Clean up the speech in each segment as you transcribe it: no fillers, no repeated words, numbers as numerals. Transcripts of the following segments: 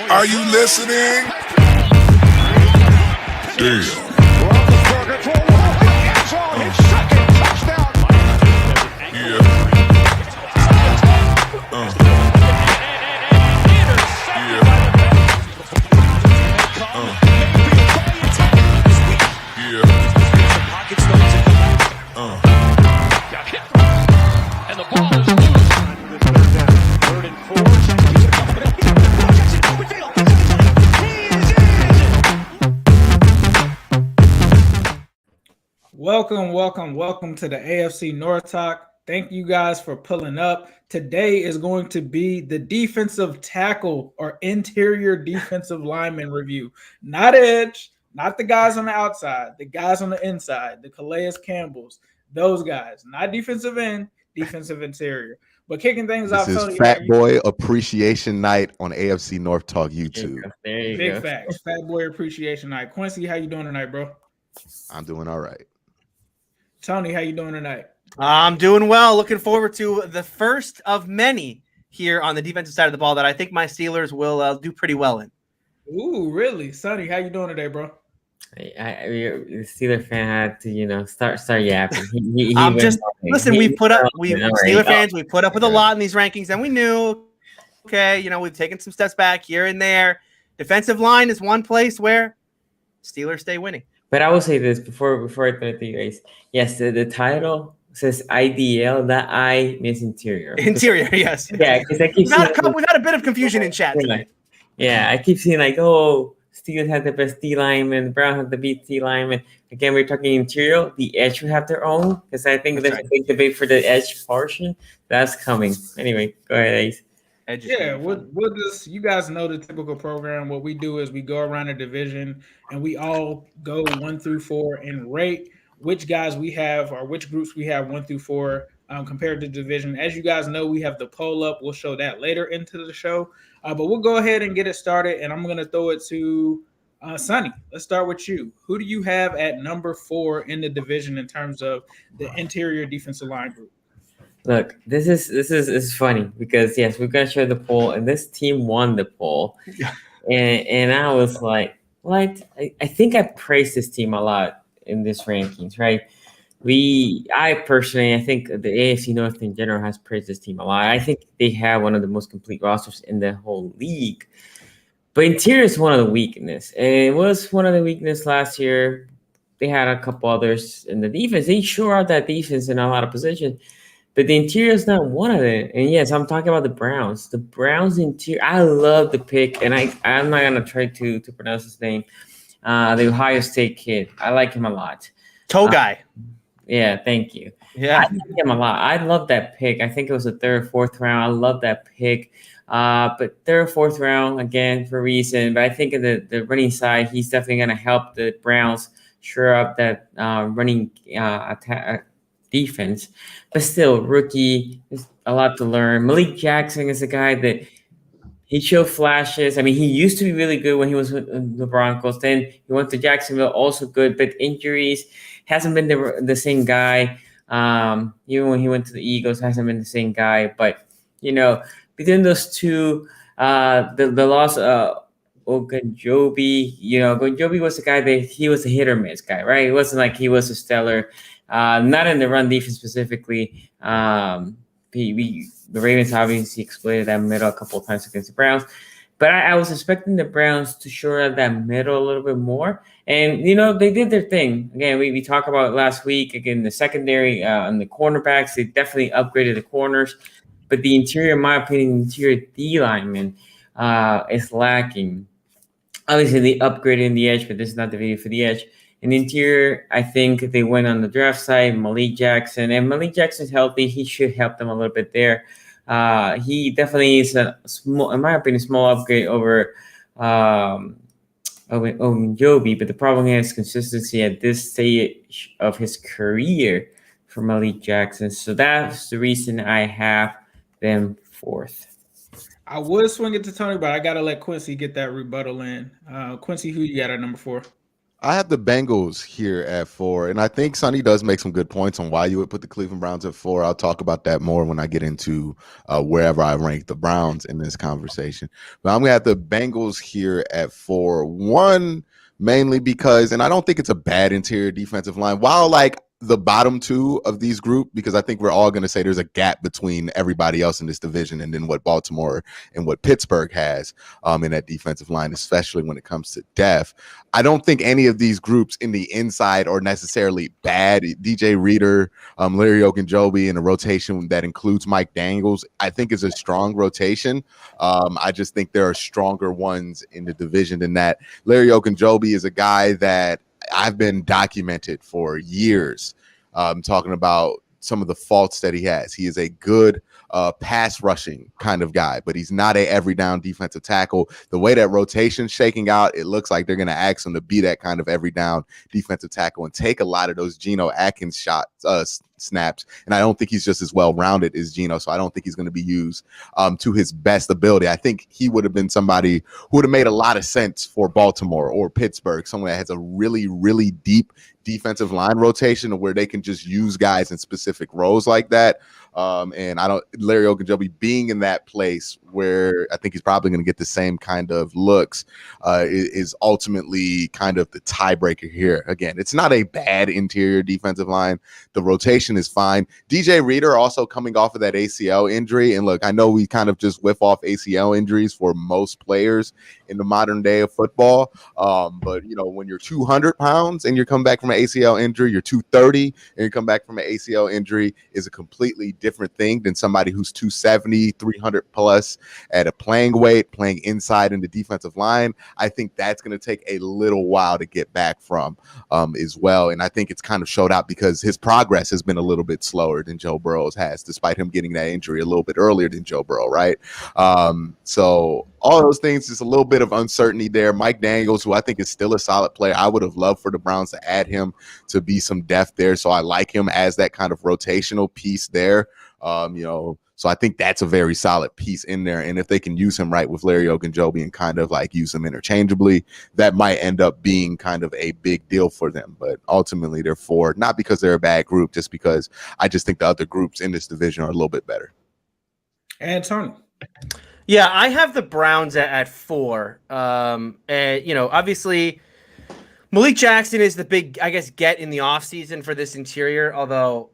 Are you listening? Damn. Welcome to the AFC North Talk. Thank you guys for pulling up. Today is going to be the defensive tackle or interior defensive lineman review. Not edge, not the guys on the outside, the guys on the inside, the Calais Campbells, those guys. Not defensive end, defensive interior. But kicking things off, This Tony. is Fat Boy Appreciation Night on AFC North Talk YouTube. There you Big go. facts. Fat Boy Appreciation Night. Quincy, how you doing tonight, bro? I'm doing all right. Tony, how you doing tonight? I'm doing well. Looking forward to the first of many here on the defensive side of the ball that I think my Steelers will do pretty well in. Ooh, really? Sonny, how you doing today, bro? The Steeler fan had to, start yapping. We put up with a lot in these rankings, and we knew, we've taken some steps back here and there. Defensive line is one place where Steelers stay winning. But I will say this before I put it to you guys. Yes, the title says IDL. That I means interior. Interior, yes. Yeah, because we've had a bit of confusion in chat tonight. Yeah, I keep seeing Steelers have the best D lineman, Browns have the best D lineman. Again, we're talking interior. The edge will have their own because I think there's a big debate for the edge portion. That's coming. Anyway, go ahead, Ace. We'll just, you guys know the typical program. What we do is we go around a division and we all go 1 through 4 and rate which guys we have or which groups we have 1 through 4 compared to division. As you guys know, we have the poll up. We'll show that later into the show. But we'll go ahead and get it started, and I'm going to throw it to Sonny. Let's start with you. Who do you have at number 4 in the division in terms of the interior defensive line group? Look, this is funny because yes, we're gonna show the poll, and this team won the poll, and I was like, what? I think I praised this team a lot in this rankings, right? I think the AFC North in general has praised this team a lot. I think they have one of the most complete rosters in the whole league, but interior is one of the weakness, and it was one of the weakness last year. They had a couple others in the defense. They sure are that defense in a lot of positions. But the interior is not one of them. And yes, I'm talking about the Browns. The Browns interior, I love the pick. And I'm not going to try to pronounce his name. The Ohio State kid. I like him a lot. Toe guy. Yeah, thank you. Yeah. I like him a lot. I love that pick. I think it was the 3rd or 4th round. I love that pick. But 3rd or 4th round, again, for a reason. But I think in the running side, he's definitely going to help the Browns shore up that running attack. Defense, but still rookie. There's a lot to learn. Malik Jackson is a guy that he showed flashes. I mean, he used to be really good when he was with the Broncos. Then he went to Jacksonville, also good, but injuries, hasn't been the same guy. Even when he went to the Eagles, hasn't been the same guy. But between those two, the loss of Ogunjobi, Ogunjobi was the guy that he was a hit or miss guy, right? It wasn't like he was a stellar. Not in the run defense specifically. The Ravens obviously exploited that middle a couple of times against the Browns. But I was expecting the Browns to shore up that middle a little bit more. And, they did their thing. Again, we talked about last week. Again, the secondary and the cornerbacks, they definitely upgraded the corners. But the interior, in my opinion, interior D lineman is lacking. Obviously, they upgraded in the edge, but this is not the video for the edge. In the interior, I think they went on the draft side, Malik Jackson. And Malik Jackson's healthy. He should help them a little bit there. He definitely is a small, in my opinion, small upgrade over Ogunjobi. But the problem is consistency at this stage of his career for Malik Jackson. So that's the reason I have them 4th. I would swing it to Tony, but I got to let Quincy get that rebuttal in. Quincy, who you got at number 4? I have the Bengals here at 4, and I think Sonny does make some good points on why you would put the Cleveland Browns at 4. I'll talk about that more when I get into wherever I rank the Browns in this conversation. But I'm going to have the Bengals here at 4. One, mainly because, and I don't think it's a bad interior defensive line. While like the bottom two of these group, because I think we're all going to say there's a gap between everybody else in this division and then what Baltimore and what Pittsburgh has in that defensive line, especially when it comes to depth. I don't think any of these groups in the inside are necessarily bad. DJ Reader, Larry Ogunjobi in a rotation that includes Mike Daniels, I think is a strong rotation. I just think there are stronger ones in the division than that. Larry Ogunjobi is a guy that I've been documented for years, talking about some of the faults that he has. He is a good pass rushing kind of guy, but he's not a every down defensive tackle. The way that rotation's shaking out, it looks like they're going to ask him to be that kind of every down defensive tackle and take a lot of those Geno Atkins snaps. And I don't think he's just as well rounded as Geno, so I don't think he's going to be used to his best ability. I think he would have been somebody who would have made a lot of sense for Baltimore or Pittsburgh, someone that has a really, really deep defensive line rotation where they can just use guys in specific roles like that. And Larry Ogunjobi being in that place where I think he's probably going to get the same kind of looks is ultimately kind of the tiebreaker here. Again, it's not a bad interior defensive line. The rotation is fine. DJ Reader also coming off of that ACL injury. And look, I know we kind of just whiff off ACL injuries for most players in the modern day of football. But, you know, when you're 200 pounds and you're coming back from an ACL injury, you're 230 and you come back from an ACL injury is a completely different thing than somebody who's 270, 300 plus at a playing weight, playing inside in the defensive line. I think that's going to take a little while to get back from as well. And I think it's kind of showed out because his progress has been a little bit slower than Joe Burrow's has, despite him getting that injury a little bit earlier than Joe Burrow, right? So all those things, just a little bit of uncertainty there. Mike Daniels, who I think is still a solid player. I would have loved for the Browns to add him to be some depth there. So I like him as that kind of rotational piece there. So I think that's a very solid piece in there. And if they can use him right with Larry Ogunjobi and kind of like use him interchangeably, that might end up being kind of a big deal for them. But ultimately they're 4, not because they're a bad group, just because I just think the other groups in this division are a little bit better. And Tony. Yeah, I have the Browns at 4. And, obviously Malik Jackson is the big, I guess, get in the offseason for this interior. Although,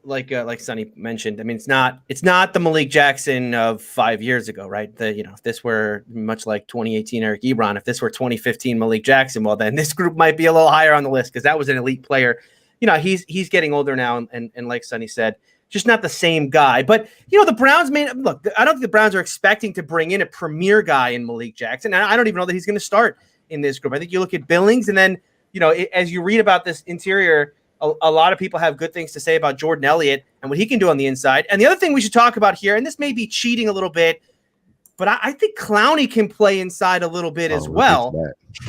like Sonny mentioned, I mean, it's not the Malik Jackson of 5 years ago, right? If this were much like 2018 Eric Ebron, if this were 2015 Malik Jackson, well, then this group might be a little higher on the list because that was an elite player. He's getting older now, and like Sonny said, just not the same guy. But, the Browns look, I don't think the Browns are expecting to bring in a premier guy in Malik Jackson. And I don't even know that he's going to start in this group. I think you look at Billings, and then, as you read about this interior, a lot of people have good things to say about Jordan Elliott and what he can do on the inside. And the other thing we should talk about here, and this may be cheating a little bit, but I think Clowney can play inside a little bit as well.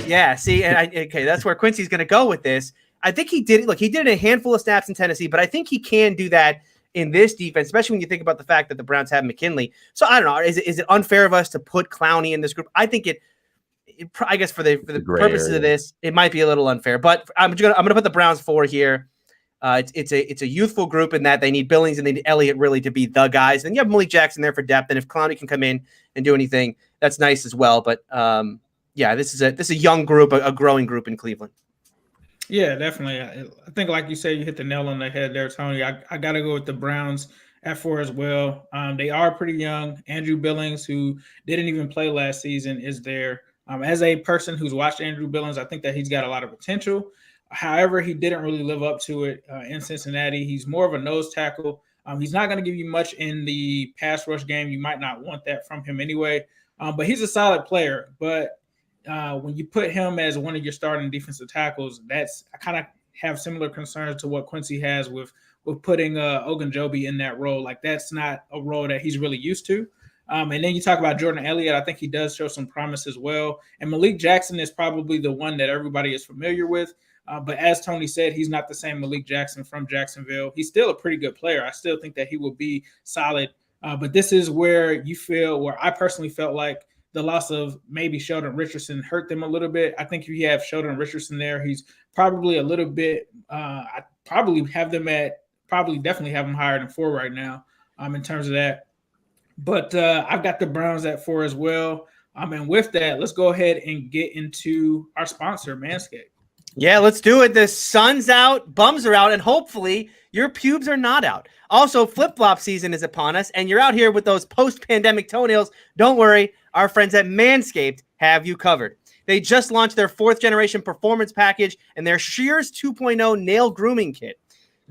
Yeah, see, and that's where Quincy's going to go with this. I think he did it. Look, he did a handful of snaps in Tennessee, but I think he can do that in this defense, especially when you think about the fact that the Browns have McKinley. So I don't know. Is it unfair of us to put Clowney in this group? I think I guess for the purposes of this, it might be a little unfair. But I'm gonna put the Browns 4 here. It's a youthful group in that they need Billings and they need Elliott really to be the guys. And you have Malik Jackson there for depth. And if Clowney can come in and do anything, that's nice as well. But this is a young group, a growing group in Cleveland. Yeah, definitely. I think, like you said, you hit the nail on the head there, Tony. I got to go with the Browns at 4 as well. They are pretty young. Andrew Billings, who didn't even play last season, is there. As a person who's watched Andrew Billings, I think that he's got a lot of potential. However, he didn't really live up to it in Cincinnati. He's more of a nose tackle. He's not going to give you much in the pass rush game. You might not want that from him anyway. But he's a solid player. But when you put him as one of your starting defensive tackles, I kind of have similar concerns to what Quincy has with putting Ogunjobi in that role. Like, that's not a role that he's really used to. And then you talk about Jordan Elliott. I think he does show some promise as well. And Malik Jackson is probably the one that everybody is familiar with. But as Tony said, he's not the same Malik Jackson from Jacksonville. He's still a pretty good player. I still think that he will be solid. But this is where I personally felt like the loss of maybe Sheldon Richardson hurt them a little bit. I think if you have Sheldon Richardson there, he's probably a little bit. I probably definitely have him higher than 4 right now. In terms of that, but I've got the Browns at 4 as well. And with that, let's go ahead and get into our sponsor, Manscaped. Yeah, let's do it. The sun's out, bums are out, and hopefully your pubes are not out. Also, flip-flop season is upon us, and you're out here with those post-pandemic toenails. Don't worry, our friends at Manscaped have you covered. They just launched their 4th-generation performance package and their Shears 2.0 nail grooming kit.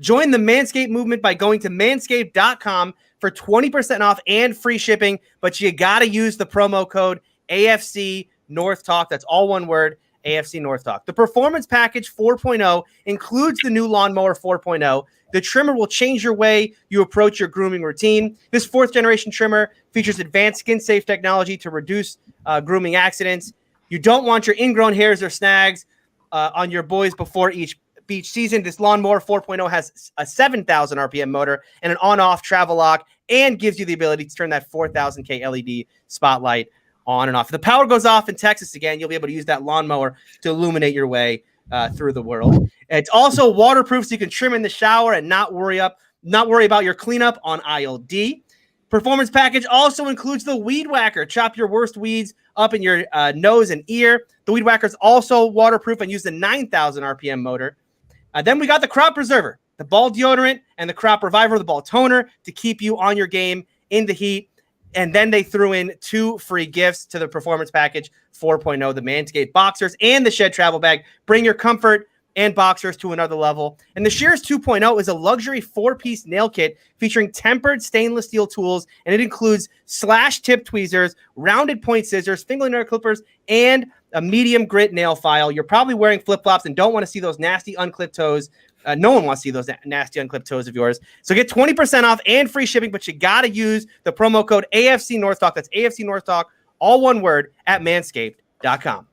Join the Manscaped movement by going to manscaped.com for 20% off and free shipping, but you got to use the promo code AFC North Talk. That's all one word. AFC North Talk. The Performance Package 4.0 includes the new Lawnmower 4.0. The trimmer will change your way you approach your grooming routine. This 4th-generation trimmer features advanced skin-safe technology to reduce grooming accidents. You don't want your ingrown hairs or snags on your boys before each season. This Lawnmower 4.0 has a 7,000 RPM motor and an on-off travel lock and gives you the ability to turn that 4,000K LED spotlight on and off. If the power goes off in Texas again, you'll be able to use that lawnmower to illuminate your way through the world. It's also waterproof, so you can trim in the shower and not worry about your cleanup on aisle D. Performance package also includes the Weed Whacker. Chop your worst weeds up in your nose and ear. The Weed Whacker is also waterproof and use the 9,000 RPM motor. Then we got the Crop Preserver, the ball deodorant, and the Crop Reviver, the ball toner, to keep you on your game in the heat. And then they threw in 2 free gifts to the Performance Package 4.0, the Manscaped Boxers and the Shed Travel Bag. Bring your comfort and boxers to another level. And the Shears 2.0 is a luxury 4-piece nail kit featuring tempered stainless steel tools, and it includes slash-tip tweezers, rounded point scissors, fingernail clippers, and a medium grit nail file. You're probably wearing flip-flops and don't want to see those nasty unclipped toes. No one wants to see those nasty unclipped toes of yours. So get 20% off and free shipping, but you got to use the promo code AFC North Talk. That's AFC North Talk, all one word, at manscaped.com.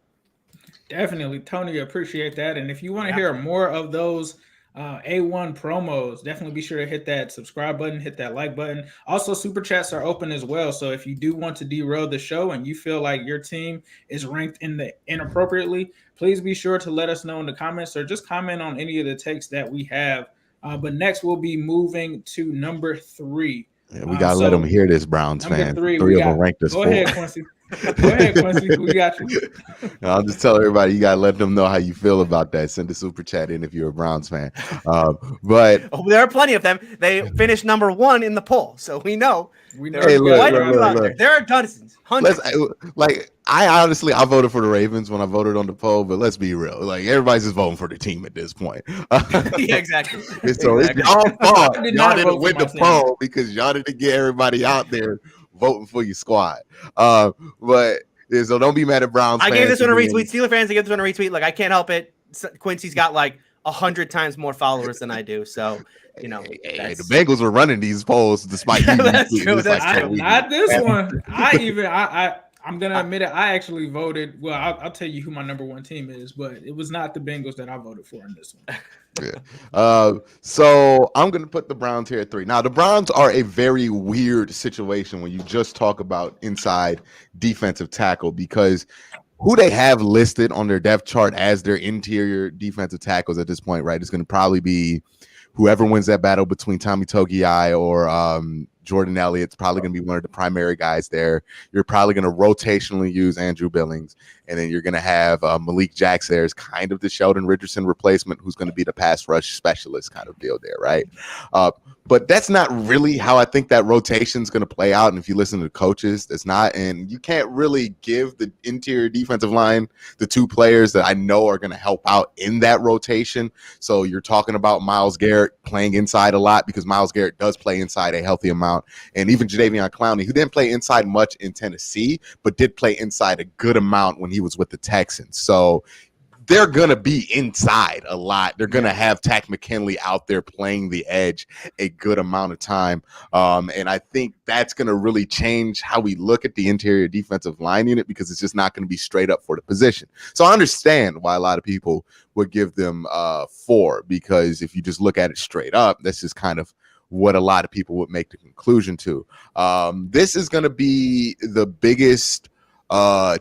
Definitely, Tony, appreciate that. And if you want to hear more of those A1 promos, definitely be sure to hit that subscribe button, hit that like button. Also, super chats are open as well. So if you do want to derail the show and you feel like your team is ranked inappropriately, please be sure to let us know in the comments or just comment on any of the takes that we have. But next, we'll be moving to number 3. Yeah, we gotta let them hear this, Browns fan. 3 of them ranked us. Go ahead, Quincy. Go ahead, Quincy. We got you. I'll just tell everybody, you gotta let them know how you feel about that. Send a super chat in if you're a Browns fan. But there are plenty of them. They finished number 1 in the poll, so we know. Hey, look. There are dozens, hundreds. I voted for the Ravens when I voted on the poll, but let's be real. Like, everybody's just voting for the team at this point. Yeah, exactly. So it's y'all fault. Y'all didn't win the poll because y'all didn't get everybody out there voting for your squad. But so don't be mad at Browns fans. I gave this one a retweet. Steeler fans, I gave this one a retweet. Like, I can't help it. Quincy's got like 100 times more followers than I do. So, you know, hey, the Bengals were running these polls despite you. That's true. Not this one. I'm gonna admit it. I actually voted. Well, I'll tell you who my number 1 team is, but it was not the Bengals that I voted for in this one. Yeah. So I'm gonna put the Browns here at 3. Now, the Browns are a very weird situation when you just talk about inside defensive tackle, because who they have listed on their depth chart as their interior defensive tackles at this point, right, is going to probably be whoever wins that battle between Tommy Togiai or Jordan Elliott's probably going to be one of the primary guys there. You're probably going to rotationally use Andrew Billings, and then you're going to have Malik Jackson there as kind of the Sheldon Richardson replacement, who's going to be the pass rush specialist kind of deal there, right? But that's not really how I think that rotation is going to play out. And if you listen to the coaches, that's not. And you can't really give the interior defensive line the 2 players that I know are going to help out in that rotation. So you're talking about Myles Garrett playing inside a lot, because Myles Garrett does play inside a healthy amount. And even Jadeveon Clowney, who didn't play inside much in Tennessee, but did play inside a good amount when he was with the Texans. So they're going to be inside a lot. They're going to have Takk McKinley out there playing the edge a good amount of time. And I think that's going to really change how we look at the interior defensive line unit, because it's just not going to be straight up for the position. So I understand why a lot of people would give them 4, because if you just look at it straight up, that's just kind of what a lot of people would make the conclusion to. This is going to be the biggest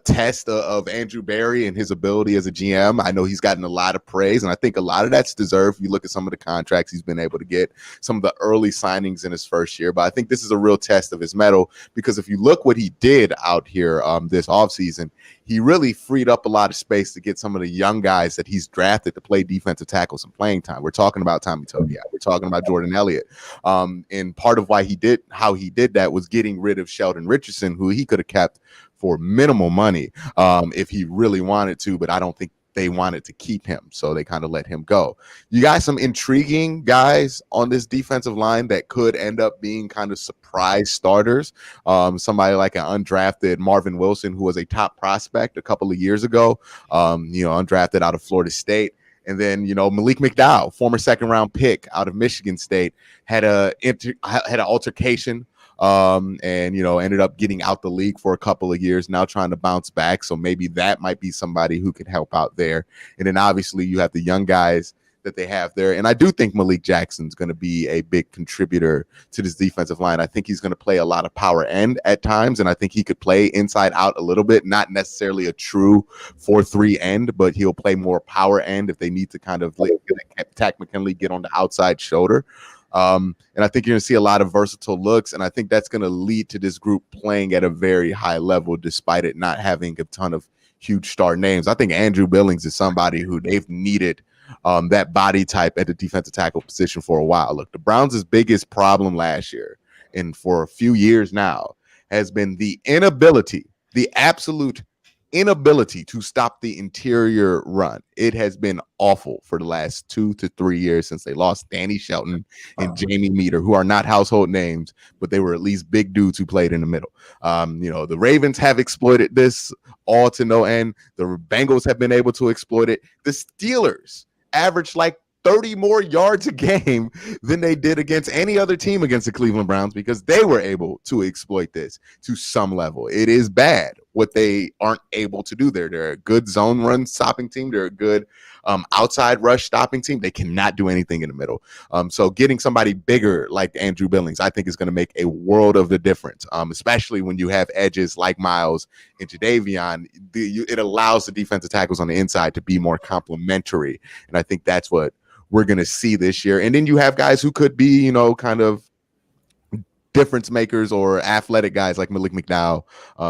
test of Andrew Berry and his ability as a GM. I know he's gotten a lot of praise, and I think a lot of that's deserved. You look at some of the contracts he's been able to get, some of the early signings in his first year, but I think this is a real test of his mettle, because if you look what he did out here this offseason, he really freed up a lot of space to get some of the young guys that he's drafted to play defensive tackle some playing time. We're talking about Tommy Togiai. We're talking about Jordan Elliott. And part of how he did that was getting rid of Sheldon Richardson, who he could have kept for minimal money if he really wanted to, but I don't think they wanted to keep him, so they kind of let him go. You got some intriguing guys on this defensive line that could end up being kind of surprise starters. Somebody like an undrafted Marvin Wilson, who was a top prospect a couple of years ago, undrafted out of Florida State. And then, Malik McDowell, former second-round pick out of Michigan State, had an altercation and ended up getting out the league for a couple of years, now trying to bounce back. So maybe that might be somebody who could help out there. And then obviously you have the young guys that they have there. And I do think Malik Jackson's going to be a big contributor to this defensive line. I think he's going to play a lot of power end at times, and I think he could play inside out a little bit, not necessarily a true 4-3 end, but he'll play more power end if they need to kind of attack McKinley, get on the outside shoulder. And I think you're going to see a lot of versatile looks, and I think that's going to lead to this group playing at a very high level, despite it not having a ton of huge star names. I think Andrew Billings is somebody who they've needed that body type at the defensive tackle position for a while. Look, the Browns' biggest problem last year and for a few years now has been the absolute inability to stop the interior run. It has been awful for the last 2 to 3 years since they lost Danny Shelton and Jamie Meter, who are not household names, but they were at least big dudes who played in the middle. The Ravens have exploited this all to no end. The Bengals have been able to exploit it. The Steelers averaged like 30 more yards a game than they did against any other team against the Cleveland Browns, because they were able to exploit this to some level. It is bad what they aren't able to do there. They're a good zone run stopping team. They're a good outside rush stopping team. They cannot do anything in the middle. So getting somebody bigger like Andrew Billings, I think, is going to make a world of the difference, especially when you have edges like Miles and Jadeveon. It allows the defensive tackles on the inside to be more complementary, and I think that's what we're going to see this year. And then you have guys who could be, kind of difference makers or athletic guys like Malik McDowell,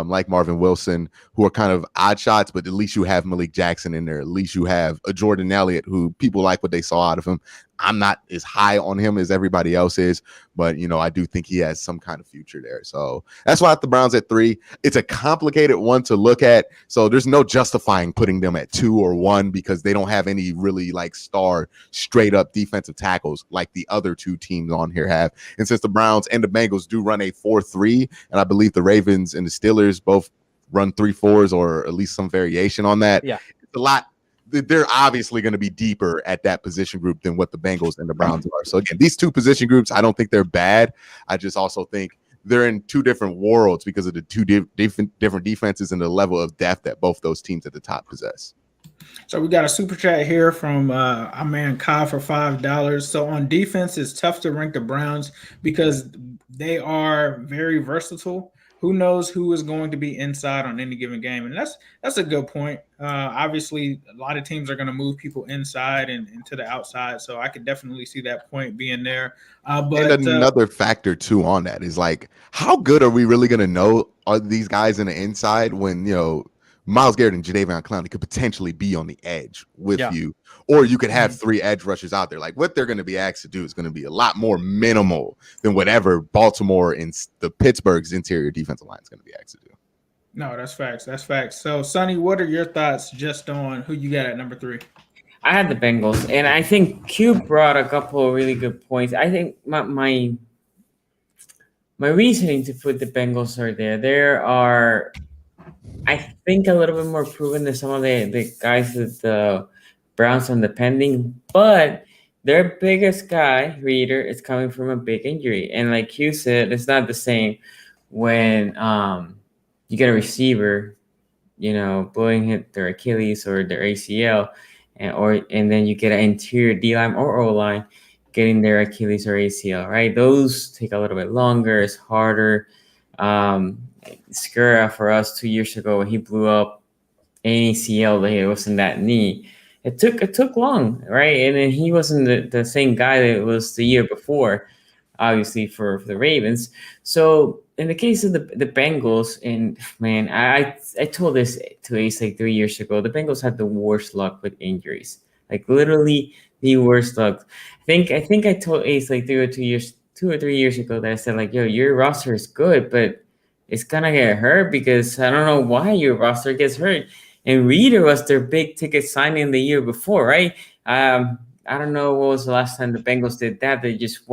like Marvin Wilson, who are kind of odd shots, but at least you have Malik Jackson in there. At least you have a Jordan Elliott, who people like what they saw out of him. I'm not as high on him as everybody else is, but, I do think he has some kind of future there. So that's why I have the Browns at 3. It's a complicated one to look at. So there's no justifying putting them at 2 or 1, because they don't have any really like star straight up defensive tackles like the other two teams on here have. And since the Browns and the Bengals do run a 4-3, and I believe the Ravens and the Steelers both run 3-4s or at least some variation on that. Yeah, it's a lot. They're obviously going to be deeper at that position group than what the Bengals and the Browns are. So again, these two position groups, I don't think they're bad. I just also think they're in two different worlds because of the two different defenses and the level of depth that both those teams at the top possess. So we got a super chat here from our man Kyle for $5. So on defense, it's tough to rank the Browns because they are very versatile. Who knows who is going to be inside on any given game? And that's a good point. Obviously, a lot of teams are going to move people inside and to the outside. So I could definitely see that point being there. But and another factor, too, on that is like, how good are we really going to know are these guys in the inside when, Myles Garrett and Jadeveon Clowney could potentially be on the edge with you, or you could have 3 edge rushers out there. Like, what they're going to be asked to do is going to be a lot more minimal than whatever Baltimore and the Pittsburgh's interior defensive line is going to be asked to do. No, that's facts. That's facts. So, Sonny, what are your thoughts just on who you got at number 3? I had the Bengals, and I think Q brought a couple of really good points. I think my reasoning to put the Bengals are there are, I think, a little bit more proven than some of the guys that the Browns are depending, but their biggest guy, Reader, is coming from a big injury. And like you said, it's not the same when you get a receiver, blowing their Achilles or their ACL, and then you get an interior D-line or O-line getting their Achilles or ACL, right? Those take a little bit longer. It's harder. Skura for us 2 years ago when he blew up ACL, it wasn't that knee. It took long, right? And then he wasn't the same guy that it was the year before, obviously for the Ravens. So in the case of the Bengals, and man, I told this to Ace like 3 years ago. The Bengals had the worst luck with injuries, like literally the worst luck. I think I told Ace like 2 or 3 years ago that I said like, yo, your roster is good, but it's gonna get hurt because I don't know why your roster gets hurt. And Reader was their big ticket signing the year before, right? I don't know what was the last time the Bengals did that. They just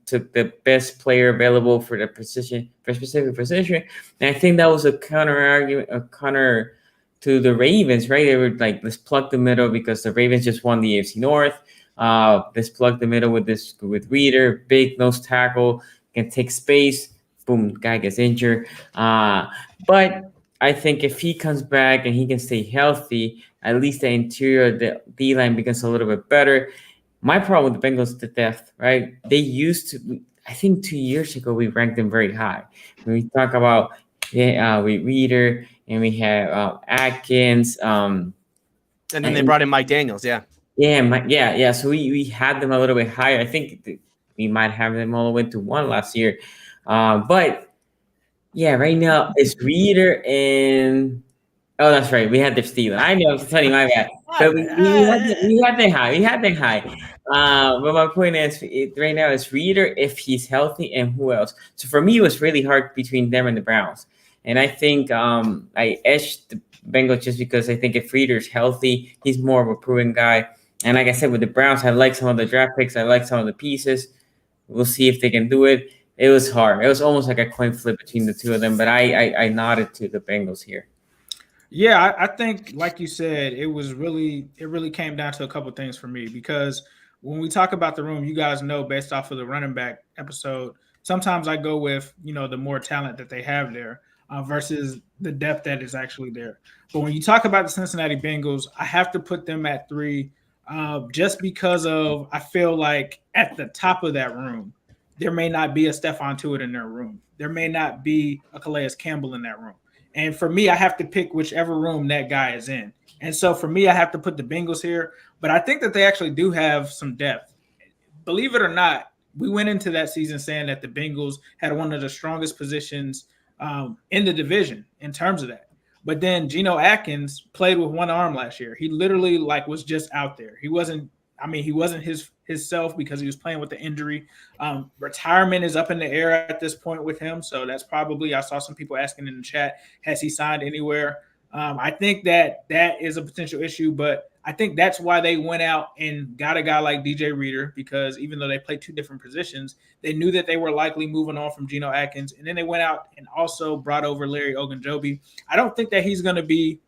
took the best player available for the position, for a specific position. And I think that was a counter to the Ravens, right? They were like, let's plug the middle because the Ravens just won the AFC North. Let's plug the middle with Reader, big nose tackle, can take space. Boom, guy gets injured. But I think if he comes back and he can stay healthy, at least the interior, the D-line becomes a little bit better. My problem with the Bengals is the depth, right? They used to, I think 2 years ago, we ranked them very high. When we talk about Reader and we have Atkins. And then they brought in Mike Daniels, yeah. Yeah. So we had them a little bit higher. I think we might have them all the way to 1 last year. But yeah, right now it's Reader and that's right. We had their Steelers. I know, it's funny, my bad. But we had them high. We had them high. But my point is, right now it's Reader if he's healthy, and who else? So for me, it was really hard between them and the Browns. And I think I edged the Bengals just because I think if Reader's healthy, he's more of a proven guy. And like I said, with the Browns, I like some of the draft picks. I like some of the pieces. We'll see if they can do it. It was hard. It was almost like a coin flip between the two of them, but I nodded to the Bengals here. Yeah, I think, like you said, it really came down to a couple things for me, because when we talk about the room, you guys know based off of the running back episode, sometimes I go with, the more talent that they have there versus the depth that is actually there. But when you talk about the Cincinnati Bengals, I have to put them at 3 just because of, I feel like at the top of that room, there may not be a Stephon Tuitt in their room. There may not be a Calais Campbell in that room. And for me, I have to pick whichever room that guy is in. And so for me, I have to put the Bengals here. But I think that they actually do have some depth. Believe it or not, we went into that season saying that the Bengals had one of the strongest positions in the division in terms of that. But then Geno Atkins played with one arm last year. He literally was just out there. He wasn't his self because he was playing with the injury. Retirement is up in the air at this point with him. So that's probably, I saw some people asking in the chat, has he signed anywhere? I think that is a potential issue, but I think that's why they went out and got a guy like DJ Reader, because even though they play 2 different positions, they knew that they were likely moving on from Geno Atkins. And then they went out and also brought over Larry Ogunjobi. I don't think that he's going to be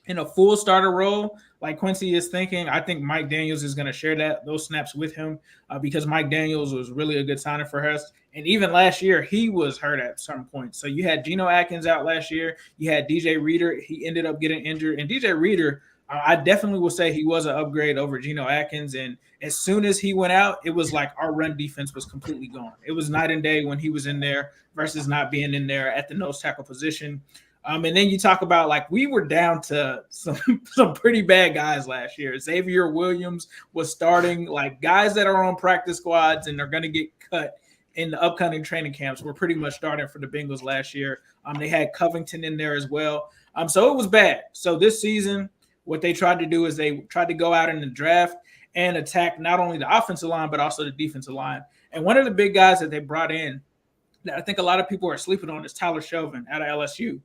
in a full starter role like Quincy is thinking. I think Mike Daniels is going to share those snaps with him because Mike Daniels was really a good signing for us. And even last year, he was hurt at some point. So you had Geno Atkins out last year. You had DJ Reader. He ended up getting injured. And DJ Reader, I definitely will say he was an upgrade over Geno Atkins. And as soon as he went out, it was like our run defense was completely gone. It was night and day when he was in there versus not being in there at the nose tackle position. And then you talk about we were down to some pretty bad guys last year. Xavier Williams was starting, guys that are on practice squads and are going to get cut in the upcoming training camps were pretty much starting for the Bengals last year. They had Covington in there as well. So it was bad. So this season, what they tried to do is they tried to go out in the draft and attack not only the offensive line, but also the defensive line. And one of the big guys that they brought in that I think a lot of people are sleeping on is Tyler Shelvin out of LSU.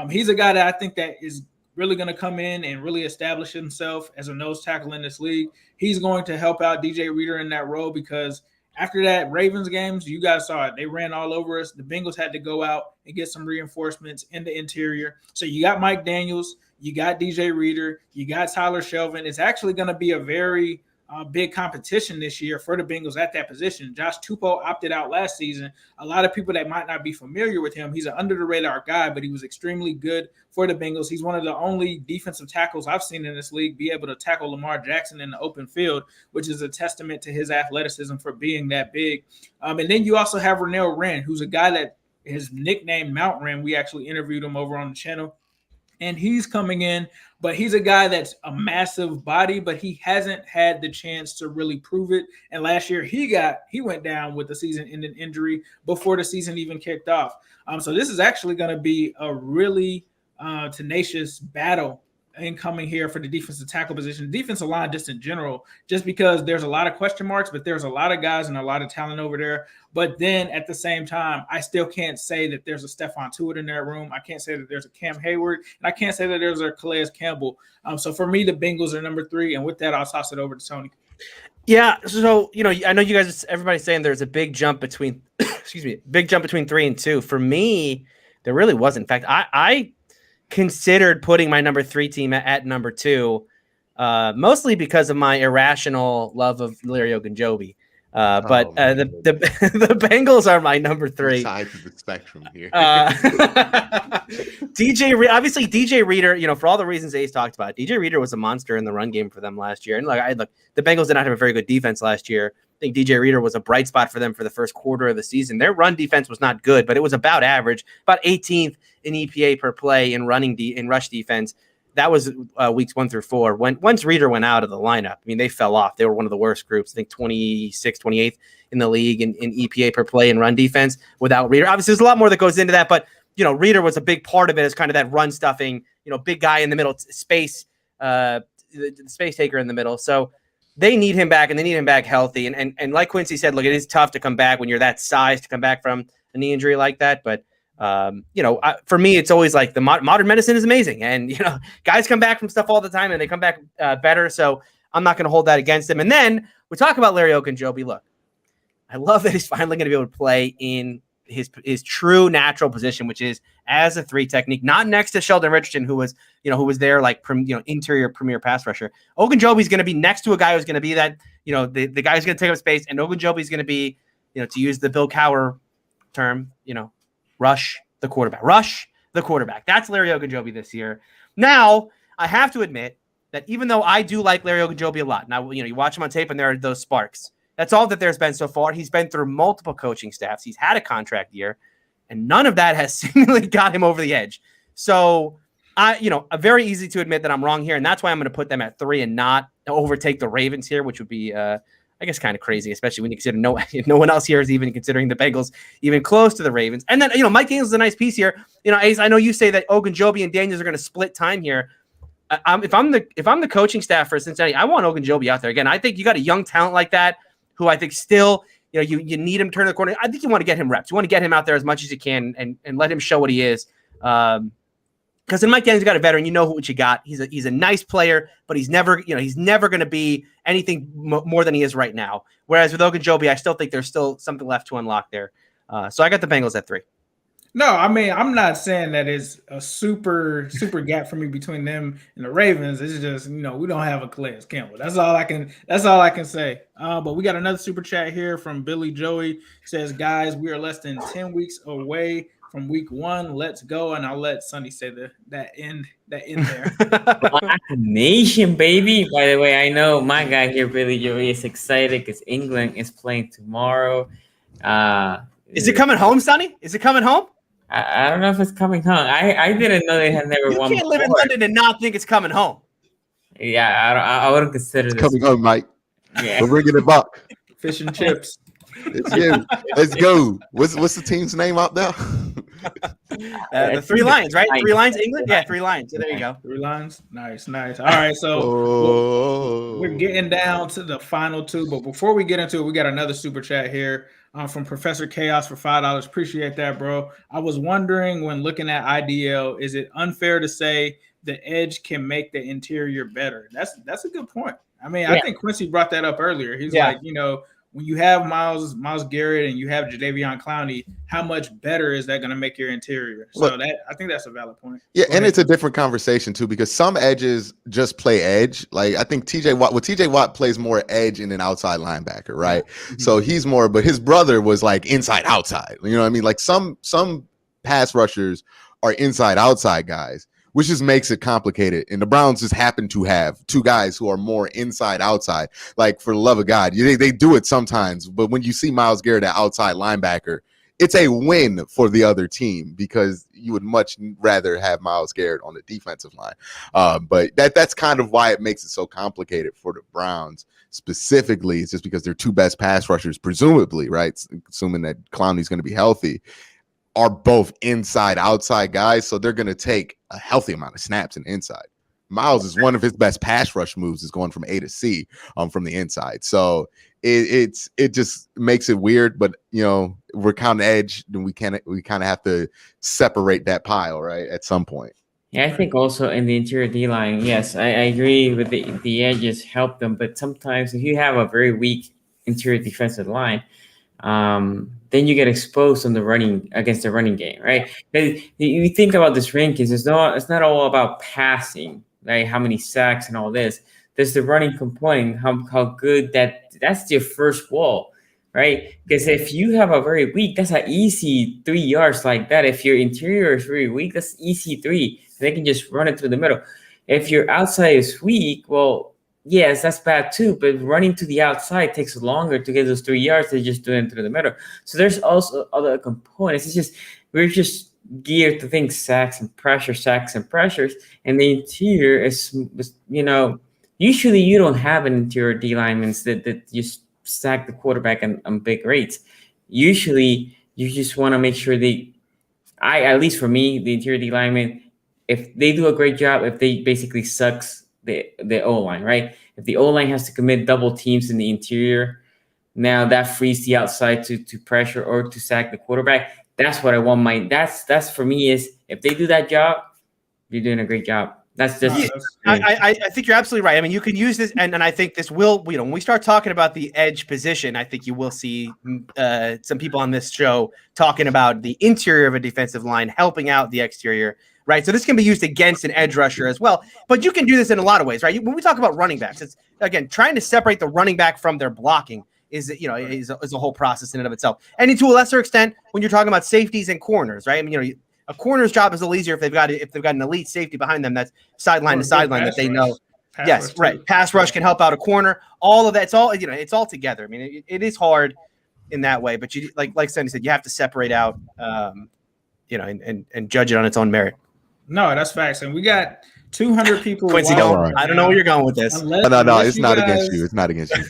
He's a guy that I think that is really going to come in and really establish himself as a nose tackle in this league. He's going to help out DJ Reader in that role because after that Ravens games, you guys saw it. They ran all over us. The Bengals had to go out and get some reinforcements in the interior. So you got Mike Daniels, you got DJ Reader, you got Tyler Shelvin. It's actually going to be a very big competition this year for the Bengals at that position. Josh Tupou opted out last season. A lot of people that might not be familiar with him, he's an under-the-radar guy, but he was extremely good for the Bengals. He's one of the only defensive tackles I've seen in this league be able to tackle Lamar Jackson in the open field, which is a testament to his athleticism for being that big. And then you also have Renell Wren, who's a guy that his nickname Mount Ram. We actually interviewed him over on the channel. And he's coming in, but he's a guy that's a massive body, but he hasn't had the chance to really prove it. And last year he went down with a season-ending injury before the season even kicked off. So this is actually going to be a really tenacious battle incoming here for the defensive tackle position, defensive line just in general, just because there's a lot of question marks, but there's a lot of guys and a lot of talent over there. But then at the same time, I still can't say that there's a Stephon Tuitt in that room. I can't say that there's a Cam Hayward, and I can't say that there's a Calais Campbell. So for me, the Bengals are number 3. And with that, I'll toss it over to Tony. Yeah. So, I know you guys, everybody's saying there's a big jump between, big jump between 3 and 2. For me, there really wasn't. In fact, I considered putting my number 3 team at number 2, mostly because of my irrational love of Larry Ogunjobi. But the Bengals are my number 3. Sides of the spectrum here. DJ Reader, for all the reasons Ace talked about, DJ Reader was a monster in the run game for them last year. And the Bengals did not have a very good defense last year. I think DJ Reader was a bright spot for them for the first quarter of the season. Their run defense was not good, but it was about average, about 18th in EPA per play in in rush defense. That was weeks 1 through 4. Once Reader went out of the lineup, they fell off. They were one of the worst groups, I think 26th, 28th in the league in EPA per play and run defense without Reader. Obviously, there's a lot more that goes into that, but Reader was a big part of it as kind of that run stuffing, big guy in the middle, space, the space taker in the middle. So they need him back, and they need him back healthy. And like Quincy said, look, it is tough to come back when you're that size to come back from a knee injury like that. But for me, it's always like the modern medicine is amazing, and guys come back from stuff all the time, and they come back better. So I'm not going to hold that against him. And then we talk about Larry Ogunjobi. Look, I love that he's finally going to be able to play in his true natural position, which is as a 3 technique, not next to Sheldon Richardson, who was there like interior premier pass rusher. Ogunjobi's going to be next to a guy who's going to be that the guy who's going to take up space, and Ogunjobi's going to be to use the Bill Cowher term, rush the quarterback. That's Larry Ogunjobi this year. Now, I have to admit that even though I do like Larry Ogunjobi a lot, now, you watch him on tape and there are those sparks. That's all that there's been so far. He's been through multiple coaching staffs. He's had a contract year, and none of that has seemingly got him over the edge. So, very easy to admit that I'm wrong here, and that's why I'm going to put them at 3 and not overtake the Ravens here, which would be I guess kind of crazy, especially when you consider no one else here is even considering the Bengals even close to the Ravens. And then, Mike Daniels is a nice piece here. Ace, I know you say that Ogunjobi and Daniels are going to split time here. If I'm the coaching staff for Cincinnati, I want Ogunjobi out there. Again, I think you got a young talent like that who I think still, you need him turn the corner. I think you want to get him reps. You want to get him out there as much as you can and let him show what he is. Because in Mike Daniels, you got a veteran, you know what you got. He's a nice player, but he's never going to be anything more than he is right now. Whereas with Ogunjobi, I still think there's still something left to unlock there. So I got the Bengals at 3. No, I'm not saying that it's a super gap for me between them and the Ravens. It's just, we don't have a Calais Campbell. That's all I can say. But we got another super chat here from Billy Joey. He says, guys, we are less than 10 weeks away from week 1. Let's go. And I'll let Sonny say that end there. Black Nation, baby. By the way, I know my guy here, Billy Joey, is excited because England is playing tomorrow. Is it coming home, Sonny? Is it coming home? I don't know if it's coming home. I didn't know they had never won. You can't live in London and not think it's coming home. Yeah, I wouldn't consider this coming home, Mike. Yeah. We're bringing it back. Fish and chips. It's you. Let's go. What's the team's name out there? The 3 Lions, right? 3 Lions, England? Yeah, 3 Lions. So there you go. 3 Lions. Nice. All right, so we're getting down to the final 2. But before we get into it, we got another super chat here from Professor Chaos for $5. Appreciate that, bro. I was wondering when looking at IDL, is it unfair to say the edge can make the interior better? That's a good point. I think Quincy brought that up earlier. He's like, when you have Myles Garrett and you have Jadeveon Clowney, how much better is that going to make your interior? So I think that's a valid point. Yeah, and it's a different conversation too, because some edges just play edge. Like I think TJ Watt plays more edge in an outside linebacker, right? Mm-hmm. So he's more, but his brother was like inside outside. You know what I mean? Like some pass rushers are inside outside guys, which just makes it complicated. And the Browns just happen to have 2 guys who are more inside outside. Like, for the love of God, they do it sometimes. But when you see Myles Garrett at outside linebacker, it's a win for the other team because you would much rather have Myles Garrett on the defensive line. But that's kind of why it makes it so complicated for the Browns specifically. It's just because their two best pass rushers, presumably, right, assuming that Clowney's going to be healthy, are both inside outside guys. So they're going to take a healthy amount of snaps and inside. Myles is one of his best pass rush moves is going from A to C from the inside. So it just makes it weird, but we're kind of edge, and we kind of have to separate that pile, right, at some point. Yeah, I think also in the interior D line, yes, I agree with the edges help them, but sometimes if you have a very weak interior defensive line, then you get exposed on the running against the running game, right? Because you think about this rankings, it's not all about passing, right? How many sacks and all this. There's the running component, how good that's your first wall, right? Because if you have a very weak, that's an easy 3 yards like that. If your interior is very weak, that's easy 3. They can just run it through the middle. If your outside is weak, well, yes, that's bad too. But running to the outside takes longer to get those 3 yards than just doing it through the middle. So there's also other components. It's just we're just geared to think sacks and pressures, and the interior is usually you don't have an interior D lineman that just stack the quarterback on big rates. Usually you just want to make sure at least for me, the interior D lineman, if they do a great job, if they basically sucks the O-line, right? If the O-line has to commit double teams in the interior, now that frees the outside to pressure or to sack the quarterback. That's what I want that's for me is if they do that job, you're doing a great job. That's just. I think you're absolutely right. I mean, you can use this, and I think this will. When we start talking about the edge position, I think you will see some people on this show talking about the interior of a defensive line helping out the exterior, right? So this can be used against an edge rusher as well. But you can do this in a lot of ways, right? When we talk about running backs, it's again trying to separate the running back from their blocking is a whole process in and of itself. And to a lesser extent, when you're talking about safeties and corners, right? I mean, a corner's job is a little easier if they've got an elite safety behind them that's sideline to sideline that they know. Yes, right. Pass rush can help out a corner. All of that, it's all together. I mean, it is hard in that way, but you like Sonny said, you have to separate out, and judge it on its own merit. No, that's facts. And we got 200 people. Quincy, I don't know where you're going with this. No, it's not against you. It's not against you.